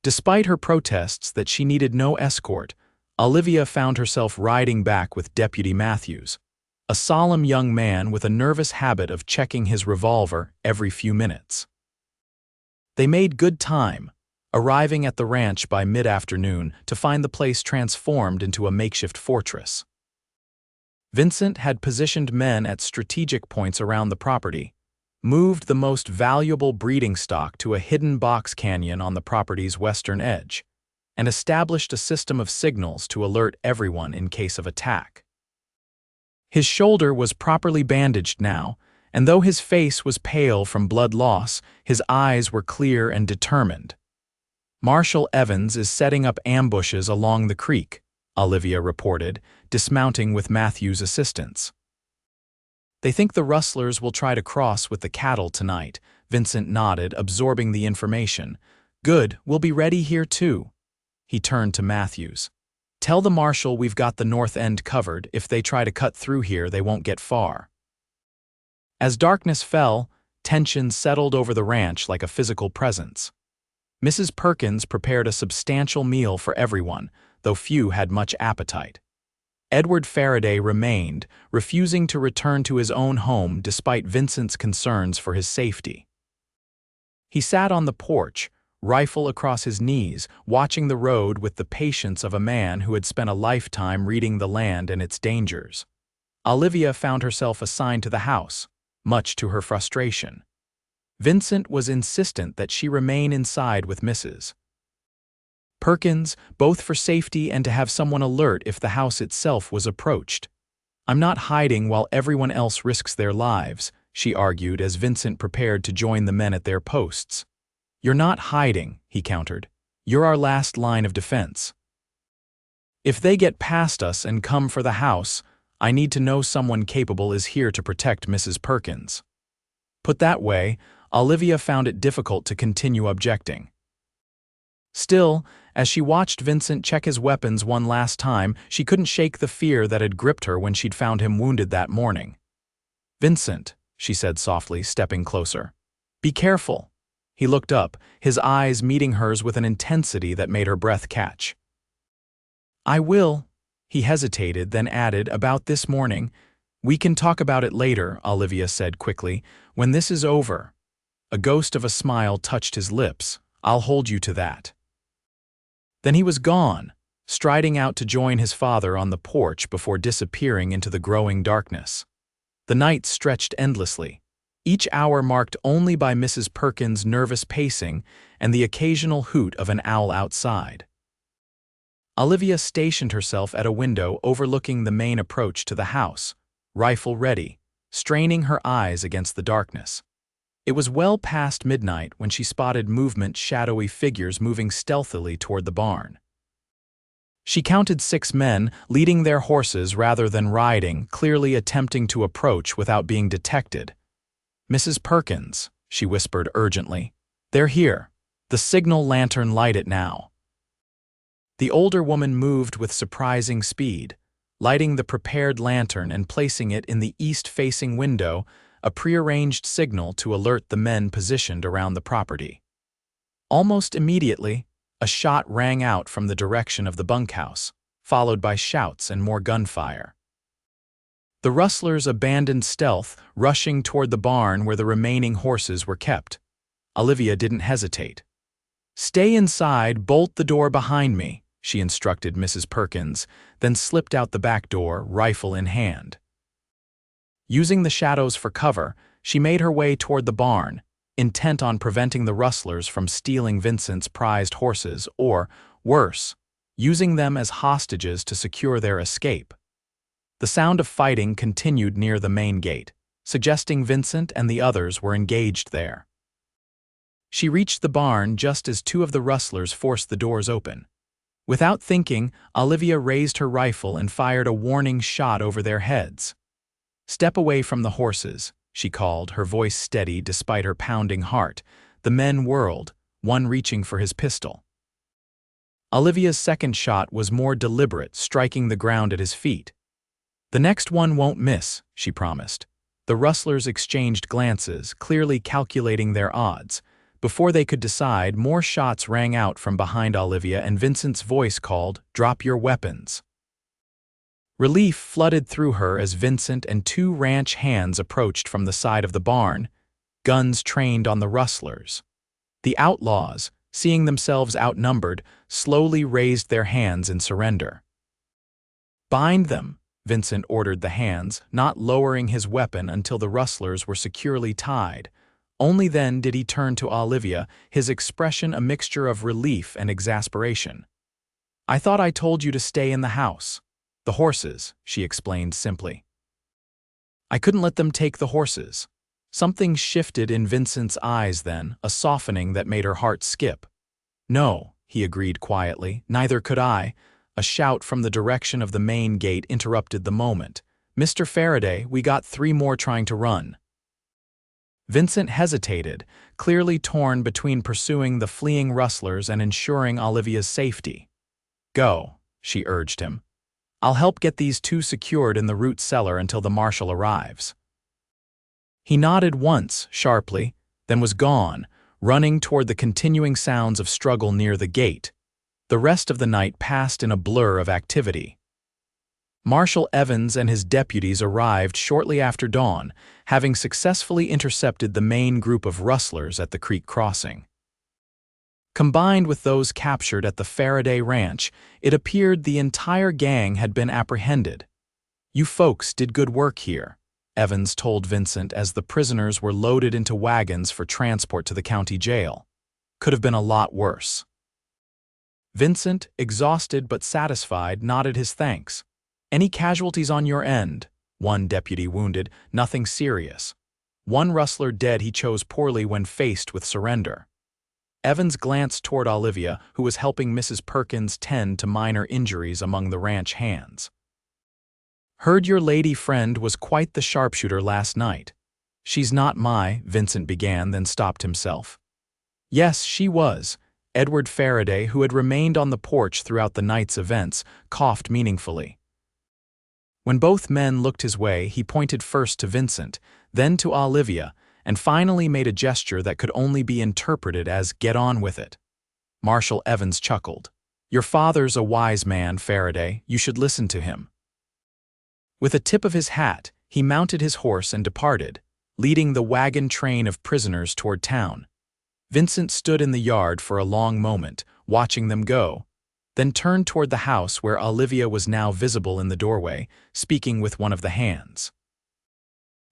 Despite her protests that she needed no escort, Olivia found herself riding back with Deputy Matthews, a solemn young man with a nervous habit of checking his revolver every few minutes. They made good time, arriving at the ranch by mid-afternoon to find the place transformed into a makeshift fortress. Vincent had positioned men at strategic points around the property, moved the most valuable breeding stock to a hidden box canyon on the property's western edge, and established a system of signals to alert everyone in case of attack. His shoulder was properly bandaged now, and though his face was pale from blood loss, his eyes were clear and determined. "Marshal Evans is setting up ambushes along the creek," Olivia reported, dismounting with Matthew's assistance. They think the rustlers will try to cross with the cattle tonight, Vincent nodded, absorbing the information. Good, we'll be ready here too. He turned to Matthews. Tell the marshal we've got the north end covered. If they try to cut through here, they won't get far. As darkness fell, tension settled over the ranch like a physical presence. Mrs. Perkins prepared a substantial meal for everyone, though few had much appetite. Edward Faraday remained, refusing to return to his own home despite Vincent's concerns for his safety. He sat on the porch, rifle across his knees, watching the road with the patience of a man who had spent a lifetime reading the land and its dangers. Olivia found herself assigned to the house, much to her frustration. Vincent was insistent that she remain inside with Mrs. Perkins, both for safety and to have someone alert if the house itself was approached. I'm not hiding while everyone else risks their lives, she argued as Vincent prepared to join the men at their posts. You're not hiding, he countered. You're our last line of defense. If they get past us and come for the house, I need to know someone capable is here to protect Mrs. Perkins. Put that way, Olivia found it difficult to continue objecting. Still, as she watched Vincent check his weapons one last time, she couldn't shake the fear that had gripped her when she'd found him wounded that morning. Vincent, she said softly, stepping closer. Be careful. He looked up, his eyes meeting hers with an intensity that made her breath catch. I will. He hesitated, then added, about this morning. We can talk about it later, Olivia said quickly, when this is over. A ghost of a smile touched his lips. I'll hold you to that. Then he was gone, striding out to join his father on the porch before disappearing into the growing darkness. The night stretched endlessly, each hour marked only by Mrs. Perkins' nervous pacing and the occasional hoot of an owl outside. Olivia stationed herself at a window overlooking the main approach to the house, rifle ready, straining her eyes against the darkness. It was well past midnight when she spotted shadowy figures moving stealthily toward the barn. She counted 6 men, leading their horses rather than riding, clearly attempting to approach without being detected. Mrs. Perkins, she whispered urgently. They're here. The signal lantern light it now. The older woman moved with surprising speed, lighting the prepared lantern and placing it in the east-facing window, a prearranged signal to alert the men positioned around the property. Almost immediately, a shot rang out from the direction of the bunkhouse, followed by shouts and more gunfire. The rustlers abandoned stealth, rushing toward the barn where the remaining horses were kept. Olivia didn't hesitate. Stay inside, bolt the door behind me, she instructed Mrs. Perkins, then slipped out the back door, rifle in hand. Using the shadows for cover, she made her way toward the barn, intent on preventing the rustlers from stealing Vincent's prized horses or, worse, using them as hostages to secure their escape. The sound of fighting continued near the main gate, suggesting Vincent and the others were engaged there. She reached the barn just as 2 of the rustlers forced the doors open. Without thinking, Olivia raised her rifle and fired a warning shot over their heads. Step away from the horses, she called, her voice steady despite her pounding heart. The men whirled, one reaching for his pistol. Olivia's second shot was more deliberate, striking the ground at his feet. The next one won't miss, she promised. The rustlers exchanged glances, clearly calculating their odds. Before they could decide, more shots rang out from behind Olivia and Vincent's voice called, "Drop your weapons." Relief flooded through her as Vincent and 2 ranch hands approached from the side of the barn, guns trained on the rustlers. The outlaws, seeing themselves outnumbered, slowly raised their hands in surrender. Bind them, Vincent ordered the hands, not lowering his weapon until the rustlers were securely tied. Only then did he turn to Olivia, his expression a mixture of relief and exasperation. I thought I told you to stay in the house. The horses, she explained simply. I couldn't let them take the horses. Something shifted in Vincent's eyes then, a softening that made her heart skip. No, he agreed quietly, neither could I. A shout from the direction of the main gate interrupted the moment. "Mr. Faraday, we got 3 more trying to run." Vincent hesitated, clearly torn between pursuing the fleeing rustlers and ensuring Olivia's safety. "Go," she urged him. "I'll help get these 2 secured in the root cellar until the marshal arrives." He nodded once, sharply, then was gone, running toward the continuing sounds of struggle near the gate. The rest of the night passed in a blur of activity. Marshal Evans and his deputies arrived shortly after dawn, having successfully intercepted the main group of rustlers at the creek crossing. Combined with those captured at the Faraday Ranch, it appeared the entire gang had been apprehended. "You folks did good work here," Evans told Vincent as the prisoners were loaded into wagons for transport to the county jail. "Could have been a lot worse." Vincent, exhausted but satisfied, nodded his thanks. "Any casualties on your end?" One deputy wounded, nothing serious. One rustler dead he chose poorly when faced with surrender. Evans glanced toward Olivia, who was helping Mrs. Perkins tend to minor injuries among the ranch hands. "Heard your lady friend was quite the sharpshooter last night." "She's not Vincent began, then stopped himself. "Yes, she was." Edward Faraday, who had remained on the porch throughout the night's events, coughed meaningfully. When both men looked his way, he pointed first to Vincent, then to Olivia, and finally made a gesture that could only be interpreted as "get on with it." Marshal Evans chuckled. "Your father's a wise man, Faraday. You should listen to him." With a tip of his hat, he mounted his horse and departed, leading the wagon train of prisoners toward town. Vincent stood in the yard for a long moment, watching them go, then turned toward the house where Olivia was now visible in the doorway, speaking with one of the hands.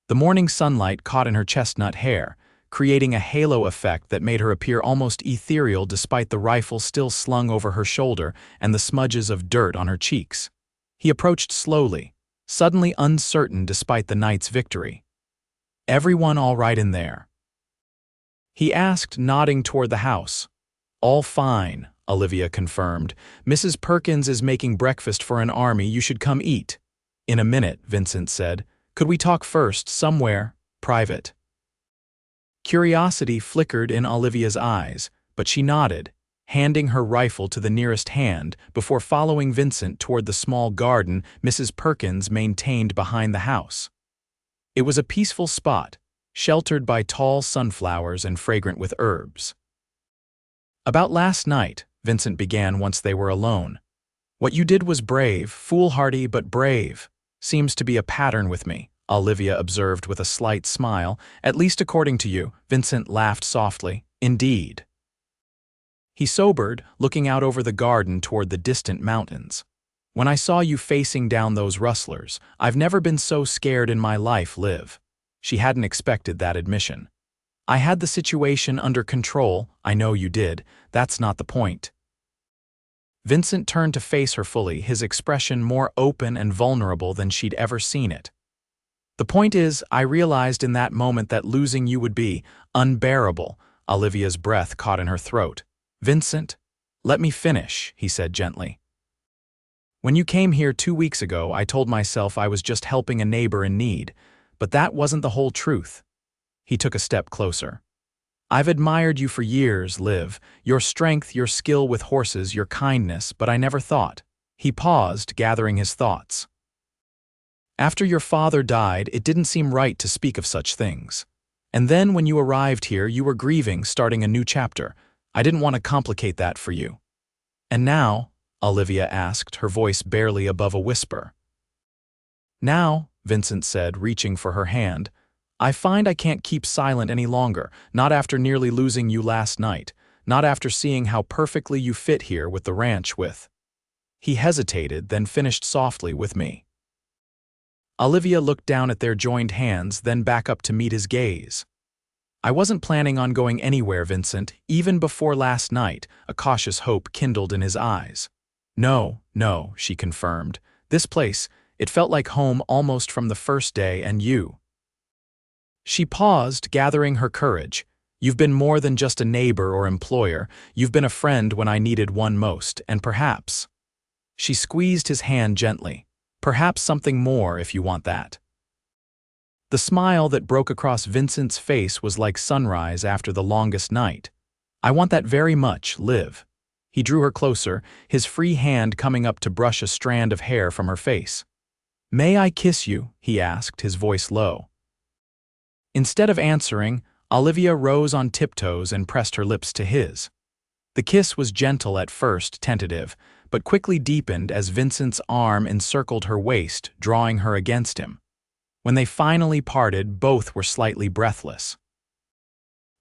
The morning sunlight caught in her chestnut hair, creating a halo effect that made her appear almost ethereal despite the rifle still slung over her shoulder and the smudges of dirt on her cheeks. He approached slowly, suddenly uncertain despite the night's victory. "Everyone all right in there?" he asked, nodding toward the house. "All fine," Olivia confirmed. "Mrs. Perkins is making breakfast for an army. You should come eat." "In a minute," Vincent said. "Could we talk first, somewhere private?" Curiosity flickered in Olivia's eyes, but she nodded, handing her rifle to the nearest hand before following Vincent toward the small garden Mrs. Perkins maintained behind the house. It was a peaceful spot, sheltered by tall sunflowers and fragrant with herbs. "About last night," Vincent began once they were alone. "What you did was brave, foolhardy but brave. Seems to be a pattern with me," Olivia observed with a slight smile. "At least according to you." Vincent laughed softly. "Indeed." He sobered, looking out over the garden toward the distant mountains. "When I saw you facing down those rustlers, I've never been so scared in my life, Liv." She hadn't expected that admission. "I had the situation under control." "I know you did. That's not the point." Vincent turned to face her fully, his expression more open and vulnerable than she'd ever seen it. "The point is, I realized in that moment that losing you would be unbearable." Olivia's breath caught in her throat. "Vincent, let me finish," he said gently. "When you came here 2 weeks ago, I told myself I was just helping a neighbor in need, but that wasn't the whole truth." He took a step closer. "I've admired you for years, Liv, your strength, your skill with horses, your kindness, but I never thought." He paused, gathering his thoughts. "After your father died, it didn't seem right to speak of such things. And then when you arrived here, you were grieving, starting a new chapter. I didn't want to complicate that for you." "And now?" Olivia asked, her voice barely above a whisper. "Now," Vincent said, reaching for her hand, "I find I can't keep silent any longer, not after nearly losing you last night, not after seeing how perfectly you fit here with the ranch with." He hesitated, then finished softly, "with me." Olivia looked down at their joined hands, then back up to meet his gaze. "I wasn't planning on going anywhere, Vincent, even before last night," a cautious hope kindled in his eyes. No, she confirmed. "This place, it felt like home almost from the first day, and you." She paused, gathering her courage. "You've been more than just a neighbor or employer. You've been a friend when I needed one most, and perhaps—" She squeezed his hand gently. Perhaps something more if you want that. The smile that broke across Vincent's face was like sunrise after the longest night. I want that very much, Liv. He drew her closer, his free hand coming up to brush a strand of hair from her face. May I kiss you? He asked, his voice low. Instead of answering, Olivia rose on tiptoes and pressed her lips to his. The kiss was gentle at first, tentative, but quickly deepened as Vincent's arm encircled her waist, drawing her against him. When they finally parted, both were slightly breathless.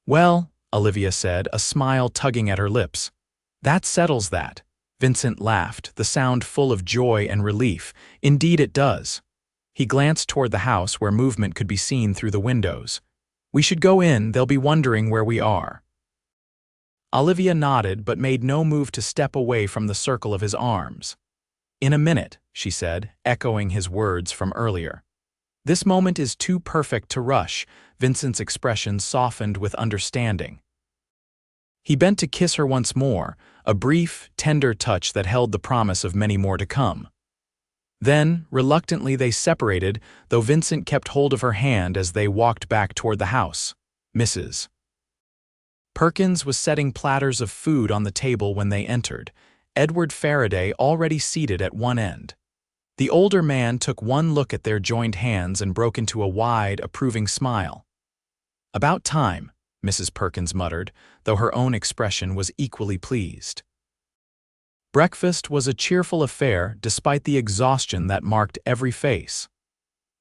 Well, Olivia said, a smile tugging at her lips. That settles that. Vincent laughed, the sound full of joy and relief. Indeed it does. He glanced toward the house where movement could be seen through the windows. We should go in, they'll be wondering where we are. Olivia nodded but made no move to step away from the circle of his arms. In a minute, she said, echoing his words from earlier. This moment is too perfect to rush. Vincent's expression softened with understanding. He bent to kiss her once more, a brief, tender touch that held the promise of many more to come. Then, reluctantly they separated, though Vincent kept hold of her hand as they walked back toward the house. Mrs. Perkins was setting platters of food on the table when they entered, Edward Faraday already seated at one end. The older man took one look at their joined hands and broke into a wide, approving smile. About time, Mrs. Perkins muttered, though her own expression was equally pleased. Breakfast was a cheerful affair despite the exhaustion that marked every face.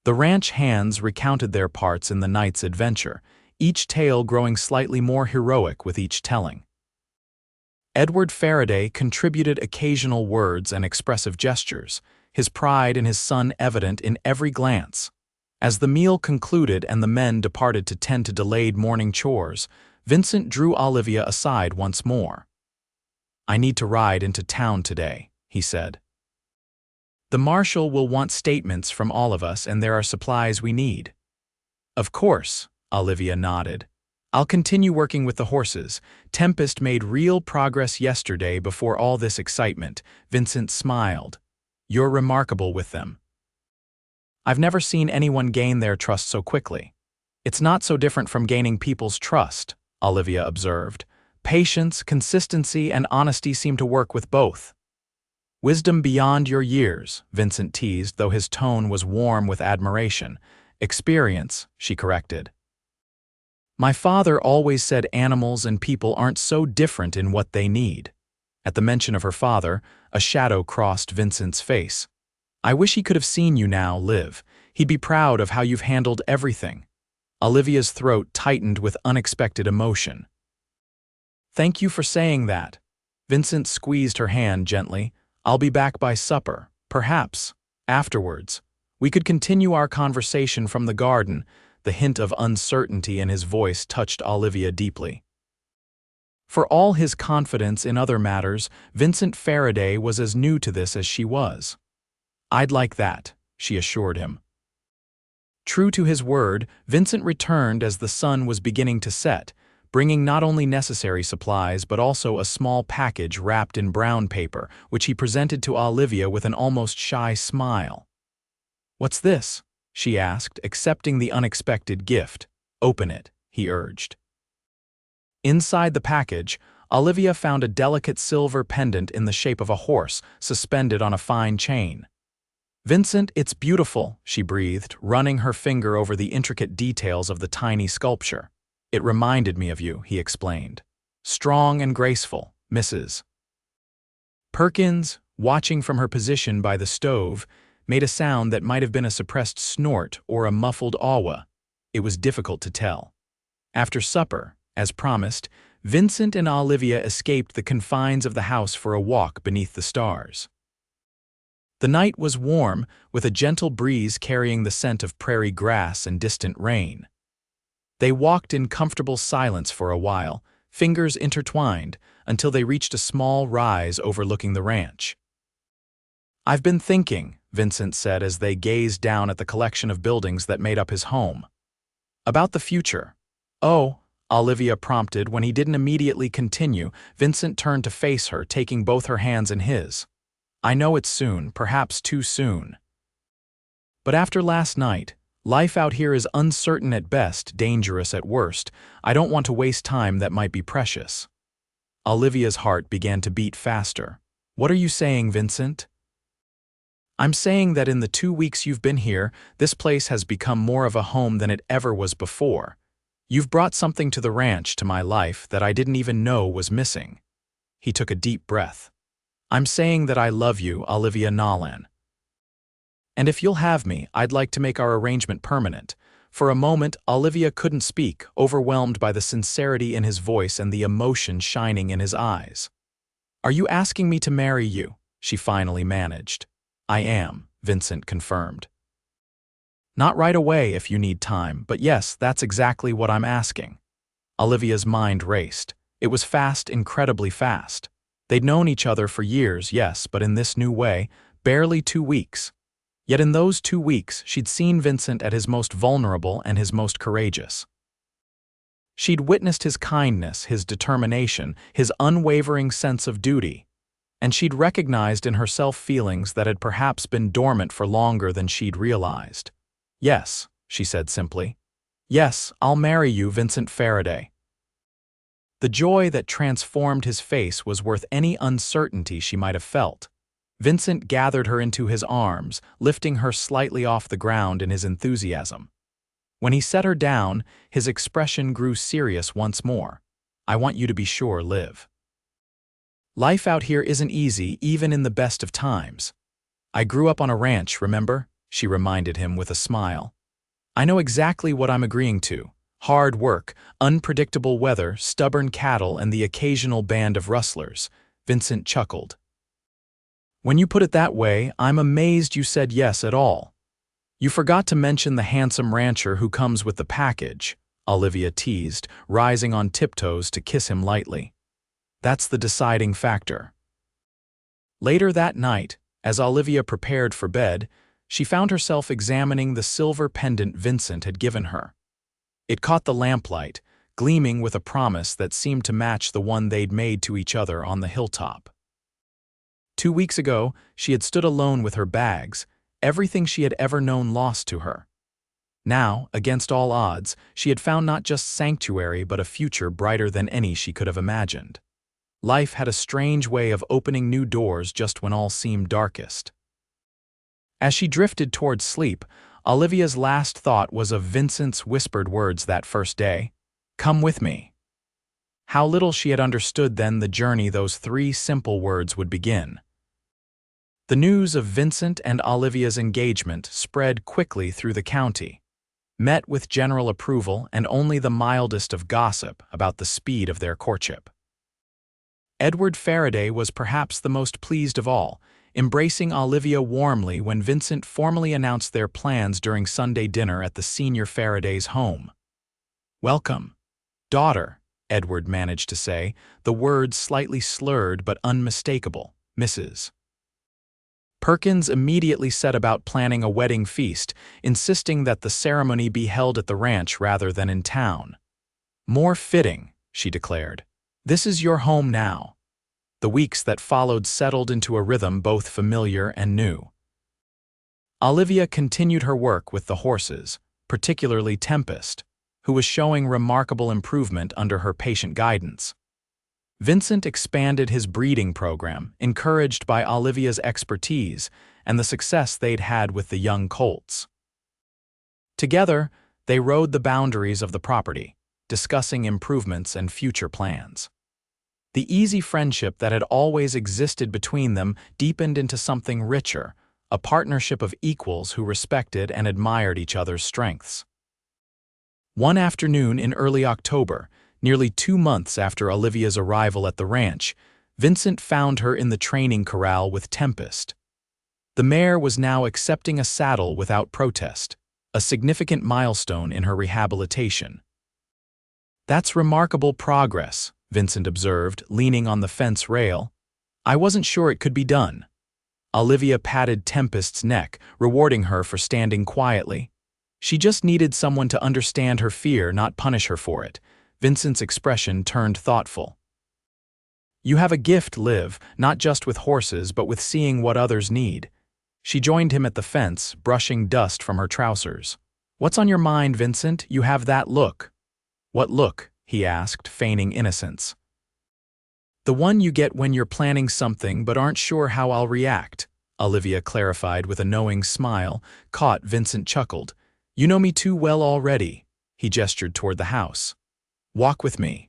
The ranch hands recounted their parts in the night's adventure, each tale growing slightly more heroic with each telling. Edward Faraday contributed occasional words and expressive gestures, his pride in his son evident in every glance. As the meal concluded and the men departed to tend to delayed morning chores, Vincent drew Olivia aside once more. I need to ride into town today, he said. The marshal will want statements from all of us and there are supplies we need. Of course, Olivia nodded. I'll continue working with the horses. Tempest made real progress yesterday before all this excitement. Vincent smiled. You're remarkable with them. I've never seen anyone gain their trust so quickly. It's not so different from gaining people's trust, Olivia observed. Patience, consistency, and honesty seem to work with both. Wisdom beyond your years, Vincent teased, though his tone was warm with admiration. Experience, she corrected. My father always said animals and people aren't so different in what they need. At the mention of her father, a shadow crossed Vincent's face. I wish he could have seen you now, Liv. He'd be proud of how you've handled everything. Olivia's throat tightened with unexpected emotion. Thank you for saying that. Vincent squeezed her hand gently. I'll be back by supper, perhaps. Afterwards, we could continue our conversation from the garden. The hint of uncertainty in his voice touched Olivia deeply. For all his confidence in other matters, Vincent Faraday was as new to this as she was. I'd like that, she assured him. True to his word, Vincent returned as the sun was beginning to set, bringing not only necessary supplies but also a small package wrapped in brown paper, which he presented to Olivia with an almost shy smile. What's this? She asked, accepting the unexpected gift. Open it, he urged. Inside the package, Olivia found a delicate silver pendant in the shape of a horse, suspended on a fine chain. Vincent, it's beautiful, she breathed, running her finger over the intricate details of the tiny sculpture. It reminded me of you, he explained. Strong and graceful, Mrs. Perkins, watching from her position by the stove, made a sound that might have been a suppressed snort or a muffled awa. It was difficult to tell. After supper, as promised, Vincent and Olivia escaped the confines of the house for a walk beneath the stars. The night was warm, with a gentle breeze carrying the scent of prairie grass and distant rain. They walked in comfortable silence for a while, fingers intertwined, until they reached a small rise overlooking the ranch. I've been thinking, Vincent said as they gazed down at the collection of buildings that made up his home. About the future. Oh, Olivia prompted. When he didn't immediately continue, Vincent turned to face her, taking both her hands in his. I know it's soon, perhaps too soon. But after last night, life out here is uncertain at best, dangerous at worst. I don't want to waste time that might be precious. Olivia's heart began to beat faster. What are you saying, Vincent? I'm saying that in the 2 weeks you've been here, this place has become more of a home than it ever was before. You've brought something to the ranch, to my life, that I didn't even know was missing. He took a deep breath. I'm saying that I love you, Olivia Nolan. And if you'll have me, I'd like to make our arrangement permanent. For a moment, Olivia couldn't speak, overwhelmed by the sincerity in his voice and the emotion shining in his eyes. Are you asking me to marry you? She finally managed. I am, Vincent confirmed. Not right away if you need time, but yes, that's exactly what I'm asking. Olivia's mind raced. It was fast, incredibly fast. They'd known each other for years, yes, but in this new way, barely 2 weeks. Yet in those 2 weeks, she'd seen Vincent at his most vulnerable and his most courageous. She'd witnessed his kindness, his determination, his unwavering sense of duty. And she'd recognized in herself feelings that had perhaps been dormant for longer than she'd realized. Yes, she said simply. Yes, I'll marry you, Vincent Faraday. The joy that transformed his face was worth any uncertainty she might have felt. Vincent gathered her into his arms, lifting her slightly off the ground in his enthusiasm. When he set her down, his expression grew serious once more. I want you to be sure, Liv. Life out here isn't easy, even in the best of times. I grew up on a ranch, remember? She reminded him with a smile. I know exactly what I'm agreeing to. Hard work, unpredictable weather, stubborn cattle, and the occasional band of rustlers. Vincent chuckled. When you put it that way, I'm amazed you said yes at all. You forgot to mention the handsome rancher who comes with the package, Olivia teased, rising on tiptoes to kiss him lightly. That's the deciding factor. Later that night, as Olivia prepared for bed, she found herself examining the silver pendant Vincent had given her. It caught the lamplight, gleaming with a promise that seemed to match the one they'd made to each other on the hilltop. 2 weeks ago, she had stood alone with her bags, everything she had ever known lost to her. Now, against all odds, she had found not just sanctuary but a future brighter than any she could have imagined. Life had a strange way of opening new doors just when all seemed darkest. As she drifted towards sleep, Olivia's last thought was of Vincent's whispered words that first day, "Come with me." How little she had understood then the journey those 3 simple words would begin. The news of Vincent and Olivia's engagement spread quickly through the county, met with general approval and only the mildest of gossip about the speed of their courtship. Edward Faraday was perhaps the most pleased of all, embracing Olivia warmly when Vincent formally announced their plans during Sunday dinner at the senior Faraday's home. "Welcome, daughter," Edward managed to say, the words slightly slurred but unmistakable, Mrs. Perkins immediately set about planning a wedding feast, insisting that the ceremony be held at the ranch rather than in town. "More fitting," she declared. "This is your home now." The weeks that followed settled into a rhythm both familiar and new. Olivia continued her work with the horses, particularly Tempest, who was showing remarkable improvement under her patient guidance. Vincent expanded his breeding program, encouraged by Olivia's expertise and the success they'd had with the young colts. Together, they rode the boundaries of the property, discussing improvements and future plans. The easy friendship that had always existed between them deepened into something richer, a partnership of equals who respected and admired each other's strengths. One afternoon in early October, nearly 2 months after Olivia's arrival at the ranch, Vincent found her in the training corral with Tempest. The mare was now accepting a saddle without protest, a significant milestone in her rehabilitation. "That's remarkable progress," Vincent observed, leaning on the fence rail. "I wasn't sure it could be done." Olivia patted Tempest's neck, rewarding her for standing quietly. She just needed someone to understand her fear, not punish her for it. Vincent's expression turned thoughtful. You have a gift, Liv, not just with horses but with seeing what others need. She joined him at the fence, brushing dust from her trousers. What's on your mind, Vincent? You have that look. What look? He asked, feigning innocence. The one you get when you're planning something but aren't sure how I'll react, Olivia clarified with a knowing smile. Caught, Vincent chuckled. You know me too well already. He gestured toward the house. Walk with me.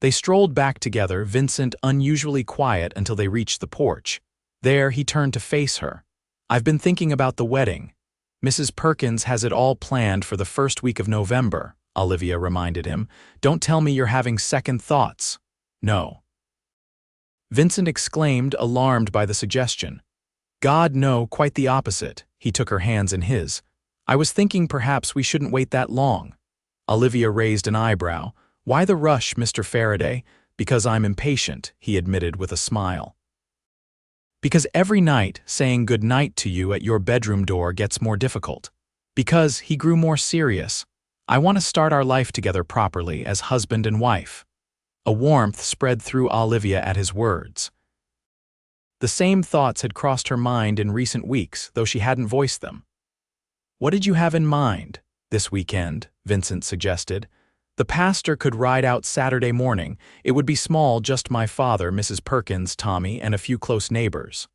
They strolled back together, Vincent unusually quiet until they reached the porch. There, he turned to face her. I've been thinking about the wedding. Mrs. Perkins has it all planned for the first week of November, Olivia reminded him. Don't tell me you're having second thoughts. No. Vincent exclaimed, alarmed by the suggestion. God, no, quite the opposite. He took her hands in his. I was thinking perhaps we shouldn't wait that long. Olivia raised an eyebrow. Why the rush, Mr. Faraday? Because I'm impatient, he admitted with a smile. Because every night saying good night to you at your bedroom door gets more difficult. Because, he grew more serious, I want to start our life together properly as husband and wife. A warmth spread through Olivia at his words. The same thoughts had crossed her mind in recent weeks, though she hadn't voiced them. What did you have in mind? This weekend, Vincent suggested. The pastor could ride out Saturday morning. It would be small, just my father, Mrs. Perkins, Tommy, and a few close neighbors.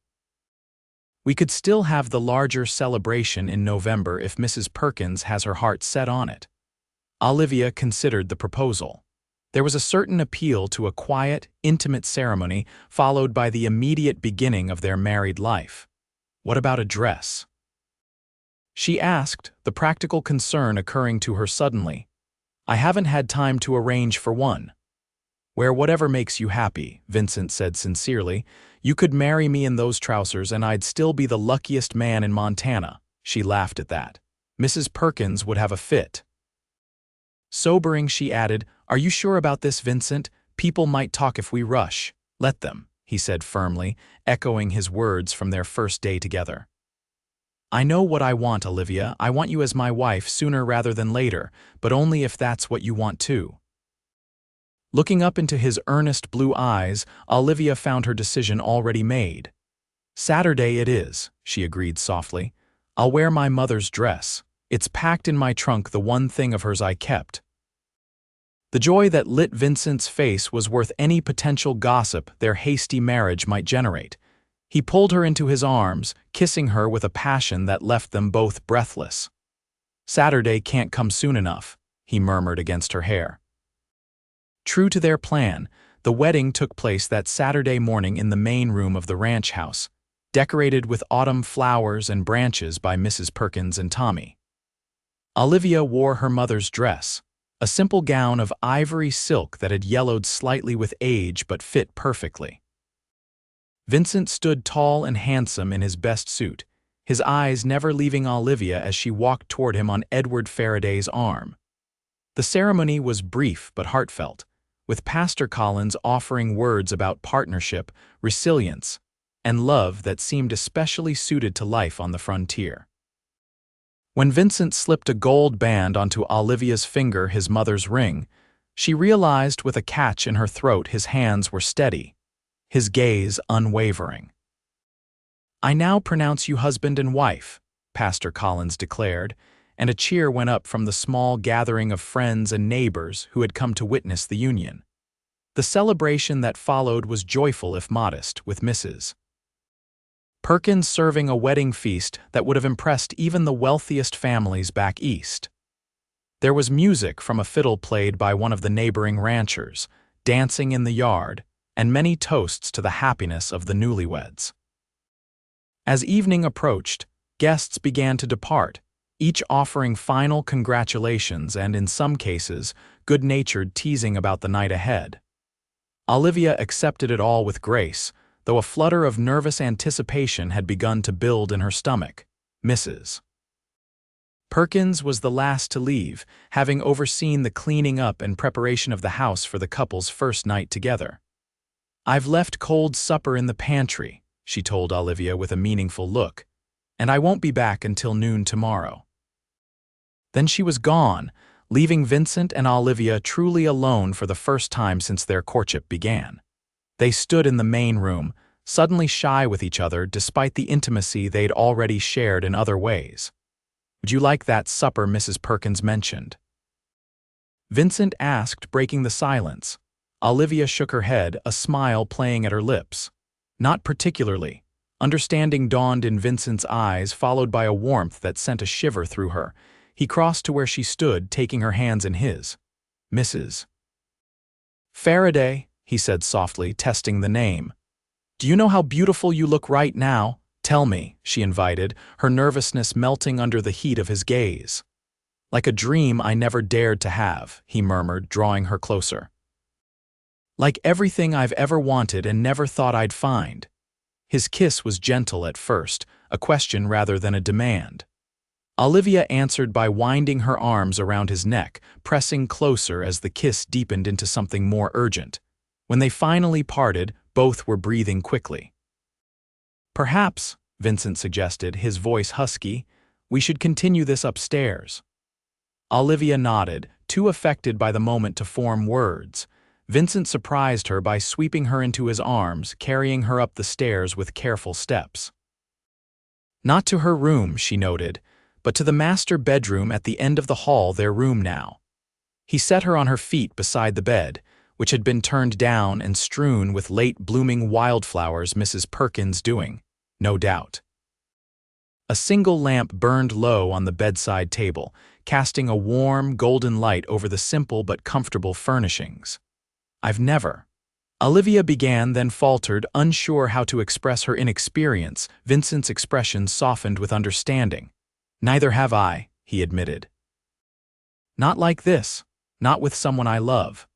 We could still have the larger celebration in November if Mrs. Perkins has her heart set on it. Olivia considered the proposal. There was a certain appeal to a quiet, intimate ceremony followed by the immediate beginning of their married life. What about a dress? She asked, the practical concern occurring to her suddenly. I haven't had time to arrange for one. Wear whatever makes you happy, Vincent said sincerely. You could marry me in those trousers and I'd still be the luckiest man in Montana. She laughed at that. Mrs. Perkins would have a fit. Sobering, she added, Are you sure about this, Vincent? People might talk if we rush. Let them, he said firmly, echoing his words from their first day together. I know what I want, Olivia. I want you as my wife sooner rather than later, but only if that's what you want too. Looking up into his earnest blue eyes, Olivia found her decision already made. Saturday it is, she agreed softly. I'll wear my mother's dress. It's packed in my trunk, the one thing of hers I kept. The joy that lit Vincent's face was worth any potential gossip their hasty marriage might generate. He pulled her into his arms, kissing her with a passion that left them both breathless. Saturday can't come soon enough, he murmured against her hair. True to their plan, the wedding took place that Saturday morning in the main room of the ranch house, decorated with autumn flowers and branches by Mrs. Perkins and Tommy. Olivia wore her mother's dress, a simple gown of ivory silk that had yellowed slightly with age but fit perfectly. Vincent stood tall and handsome in his best suit, his eyes never leaving Olivia as she walked toward him on Edward Faraday's arm. The ceremony was brief but heartfelt, with Pastor Collins offering words about partnership, resilience, and love that seemed especially suited to life on the frontier. When Vincent slipped a gold band onto Olivia's finger, his mother's ring, she realized with a catch in her throat his hands were steady, his gaze unwavering. I now pronounce you husband and wife, Pastor Collins declared, and a cheer went up from the small gathering of friends and neighbors who had come to witness the union. The celebration that followed was joyful if modest, with Mrs. Perkins serving a wedding feast that would have impressed even the wealthiest families back east. There was music from a fiddle played by one of the neighboring ranchers, dancing in the yard, and many toasts to the happiness of the newlyweds. As evening approached, guests began to depart, each offering final congratulations and, in some cases, good-natured teasing about the night ahead. Olivia accepted it all with grace, though a flutter of nervous anticipation had begun to build in her stomach. Mrs. Perkins was the last to leave, having overseen the cleaning up and preparation of the house for the couple's first night together. I've left cold supper in the pantry, she told Olivia with a meaningful look, and I won't be back until noon tomorrow. Then she was gone, leaving Vincent and Olivia truly alone for the first time since their courtship began. They stood in the main room, suddenly shy with each other despite the intimacy they'd already shared in other ways. "Would you like that supper Mrs. Perkins mentioned?" Vincent asked, breaking the silence. Olivia shook her head, a smile playing at her lips. "Not particularly." Understanding dawned in Vincent's eyes, followed by a warmth that sent a shiver through her. He crossed to where she stood, taking her hands in his. "Mrs. Faraday," he said softly, testing the name. "Do you know how beautiful you look right now? Tell me," she invited, her nervousness melting under the heat of his gaze. "Like a dream I never dared to have," he murmured, drawing her closer. "Like everything I've ever wanted and never thought I'd find." His kiss was gentle at first, a question rather than a demand. Olivia answered by winding her arms around his neck, pressing closer as the kiss deepened into something more urgent. When they finally parted, both were breathing quickly. "Perhaps," Vincent suggested, his voice husky, "we should continue this upstairs." Olivia nodded, too affected by the moment to form words. Vincent surprised her by sweeping her into his arms, carrying her up the stairs with careful steps. Not to her room, she noted, but to the master bedroom at the end of the hall, their room now. He set her on her feet beside the bed, which had been turned down and strewn with late-blooming wildflowers, Mrs. Perkins doing, no doubt. A single lamp burned low on the bedside table, casting a warm, golden light over the simple but comfortable furnishings. "I've never." Olivia began, then faltered, unsure how to express her inexperience. Vincent's expression softened with understanding. "Neither have I," he admitted. "Not like this, not with someone I love."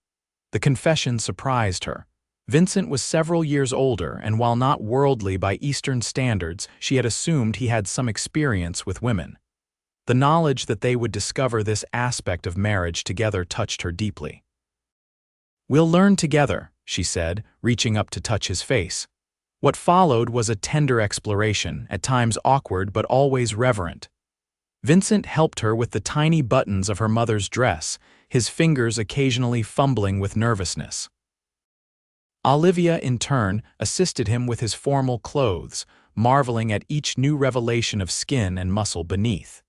The confession surprised her. Vincent was several years older, and while not worldly by Eastern standards, she had assumed he had some experience with women. The knowledge that they would discover this aspect of marriage together touched her deeply. "We'll learn together," she said, reaching up to touch his face. What followed was a tender exploration, at times awkward but always reverent. Vincent helped her with the tiny buttons of her mother's dress, his fingers occasionally fumbling with nervousness. Olivia, in turn, assisted him with his formal clothes, marveling at each new revelation of skin and muscle beneath.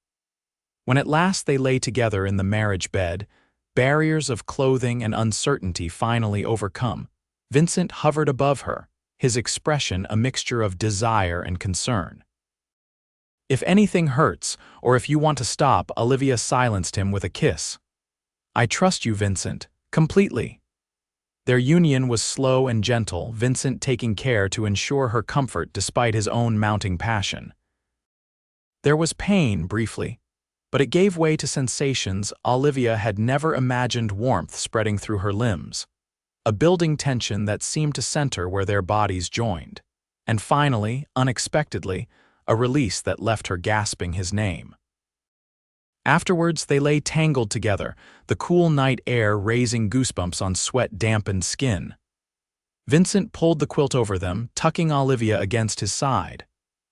When at last they lay together in the marriage bed, barriers of clothing and uncertainty finally overcome, Vincent hovered above her, his expression a mixture of desire and concern. "If anything hurts, or if you want to stop," Olivia silenced him with a kiss. "I trust you, Vincent, completely." Their union was slow and gentle, Vincent taking care to ensure her comfort despite his own mounting passion. There was pain, briefly, but it gave way to sensations Olivia had never imagined, warmth spreading through her limbs, a building tension that seemed to center where their bodies joined, and finally, unexpectedly, a release that left her gasping his name. Afterwards, they lay tangled together, the cool night air raising goosebumps on sweat-dampened skin. Vincent pulled the quilt over them, tucking Olivia against his side.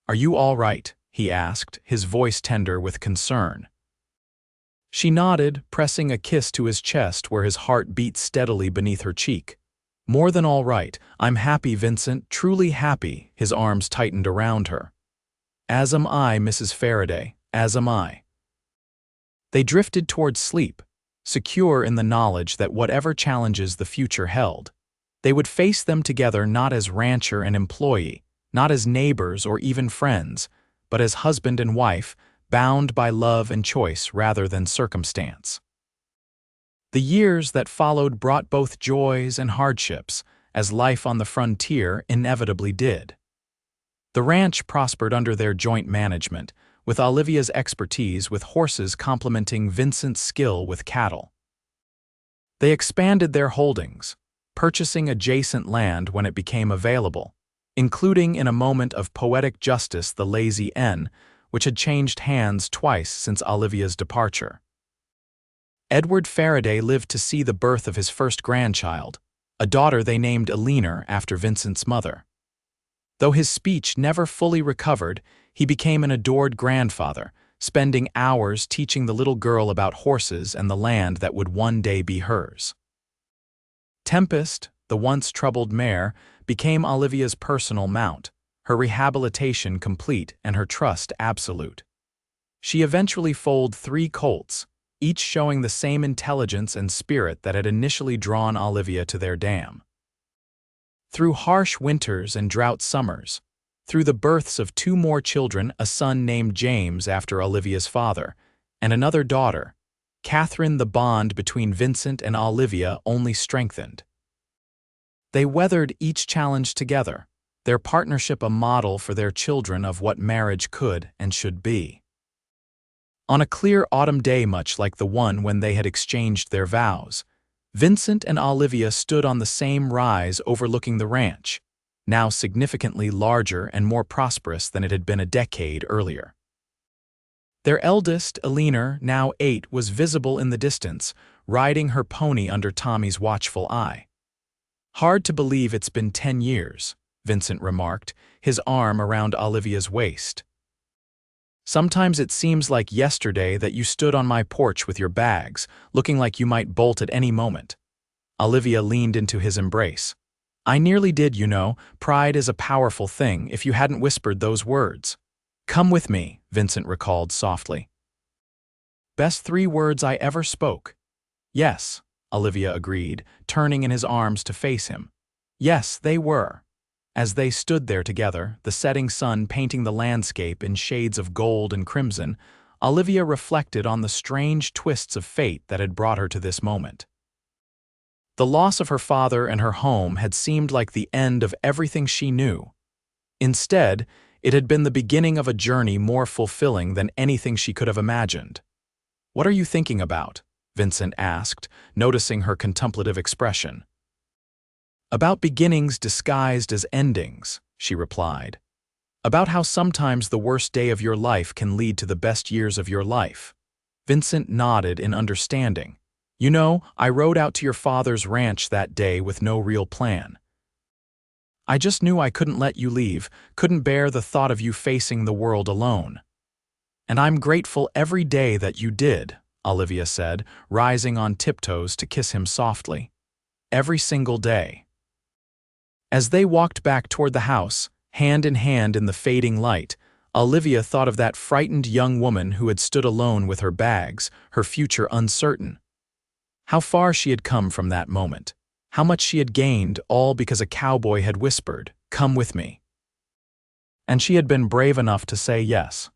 "Are you all right?" he asked, his voice tender with concern. She nodded, pressing a kiss to his chest where his heart beat steadily beneath her cheek. "More than all right. I'm happy, Vincent, truly happy." His arms tightened around her. "As am I, Mrs. Faraday, as am I." They drifted towards sleep, secure in the knowledge that whatever challenges the future held, they would face them together, not as rancher and employee, not as neighbors or even friends, but as husband and wife, bound by love and choice rather than circumstance. The years that followed brought both joys and hardships, as life on the frontier inevitably did. The ranch prospered under their joint management, with Olivia's expertise with horses complementing Vincent's skill with cattle. They expanded their holdings, purchasing adjacent land when it became available, including in a moment of poetic justice the Lazy N, which had changed hands twice since Olivia's departure. Edward Faraday lived to see the birth of his first grandchild, a daughter they named Eleanor after Vincent's mother. Though his speech never fully recovered, he became an adored grandfather, spending hours teaching the little girl about horses and the land that would one day be hers. Tempest, the once troubled mare, became Olivia's personal mount, her rehabilitation complete and her trust absolute. She eventually foaled 3 colts, each showing the same intelligence and spirit that had initially drawn Olivia to their dam. Through harsh winters and drought summers, through the births of 2 more children, a son named James after Olivia's father, and another daughter, Catherine, the bond between Vincent and Olivia only strengthened. They weathered each challenge together, their partnership a model for their children of what marriage could and should be. On a clear autumn day much like the one when they had exchanged their vows, Vincent and Olivia stood on the same rise overlooking the ranch, now significantly larger and more prosperous than it had been a decade earlier. Their eldest, Eleanor, now 8, was visible in the distance, riding her pony under Tommy's watchful eye. "Hard to believe it's been 10 years, Vincent remarked, his arm around Olivia's waist. "Sometimes it seems like yesterday that you stood on my porch with your bags, looking like you might bolt at any moment." Olivia leaned into his embrace. "I nearly did, you know. Pride is a powerful thing if you hadn't whispered those words." "Come with me," Vincent recalled softly. "Best 3 words I ever spoke." "Yes," Olivia agreed, turning in his arms to face him. Yes, they were. As they stood there together, the setting sun painting the landscape in shades of gold and crimson, Olivia reflected on the strange twists of fate that had brought her to this moment. The loss of her father and her home had seemed like the end of everything she knew. Instead, it had been the beginning of a journey more fulfilling than anything she could have imagined. "What are you thinking about?" Vincent asked, noticing her contemplative expression. "About beginnings disguised as endings," she replied. "About how sometimes the worst day of your life can lead to the best years of your life." Vincent nodded in understanding. "You know, I rode out to your father's ranch that day with no real plan. I just knew I couldn't let you leave, couldn't bear the thought of you facing the world alone. And I'm grateful every day that you did," Olivia said, rising on tiptoes to kiss him softly. "Every single day." As they walked back toward the house, hand in hand in the fading light, Olivia thought of that frightened young woman who had stood alone with her bags, her future uncertain. How far she had come from that moment. How much she had gained, all because a cowboy had whispered, "Come with me." And she had been brave enough to say yes.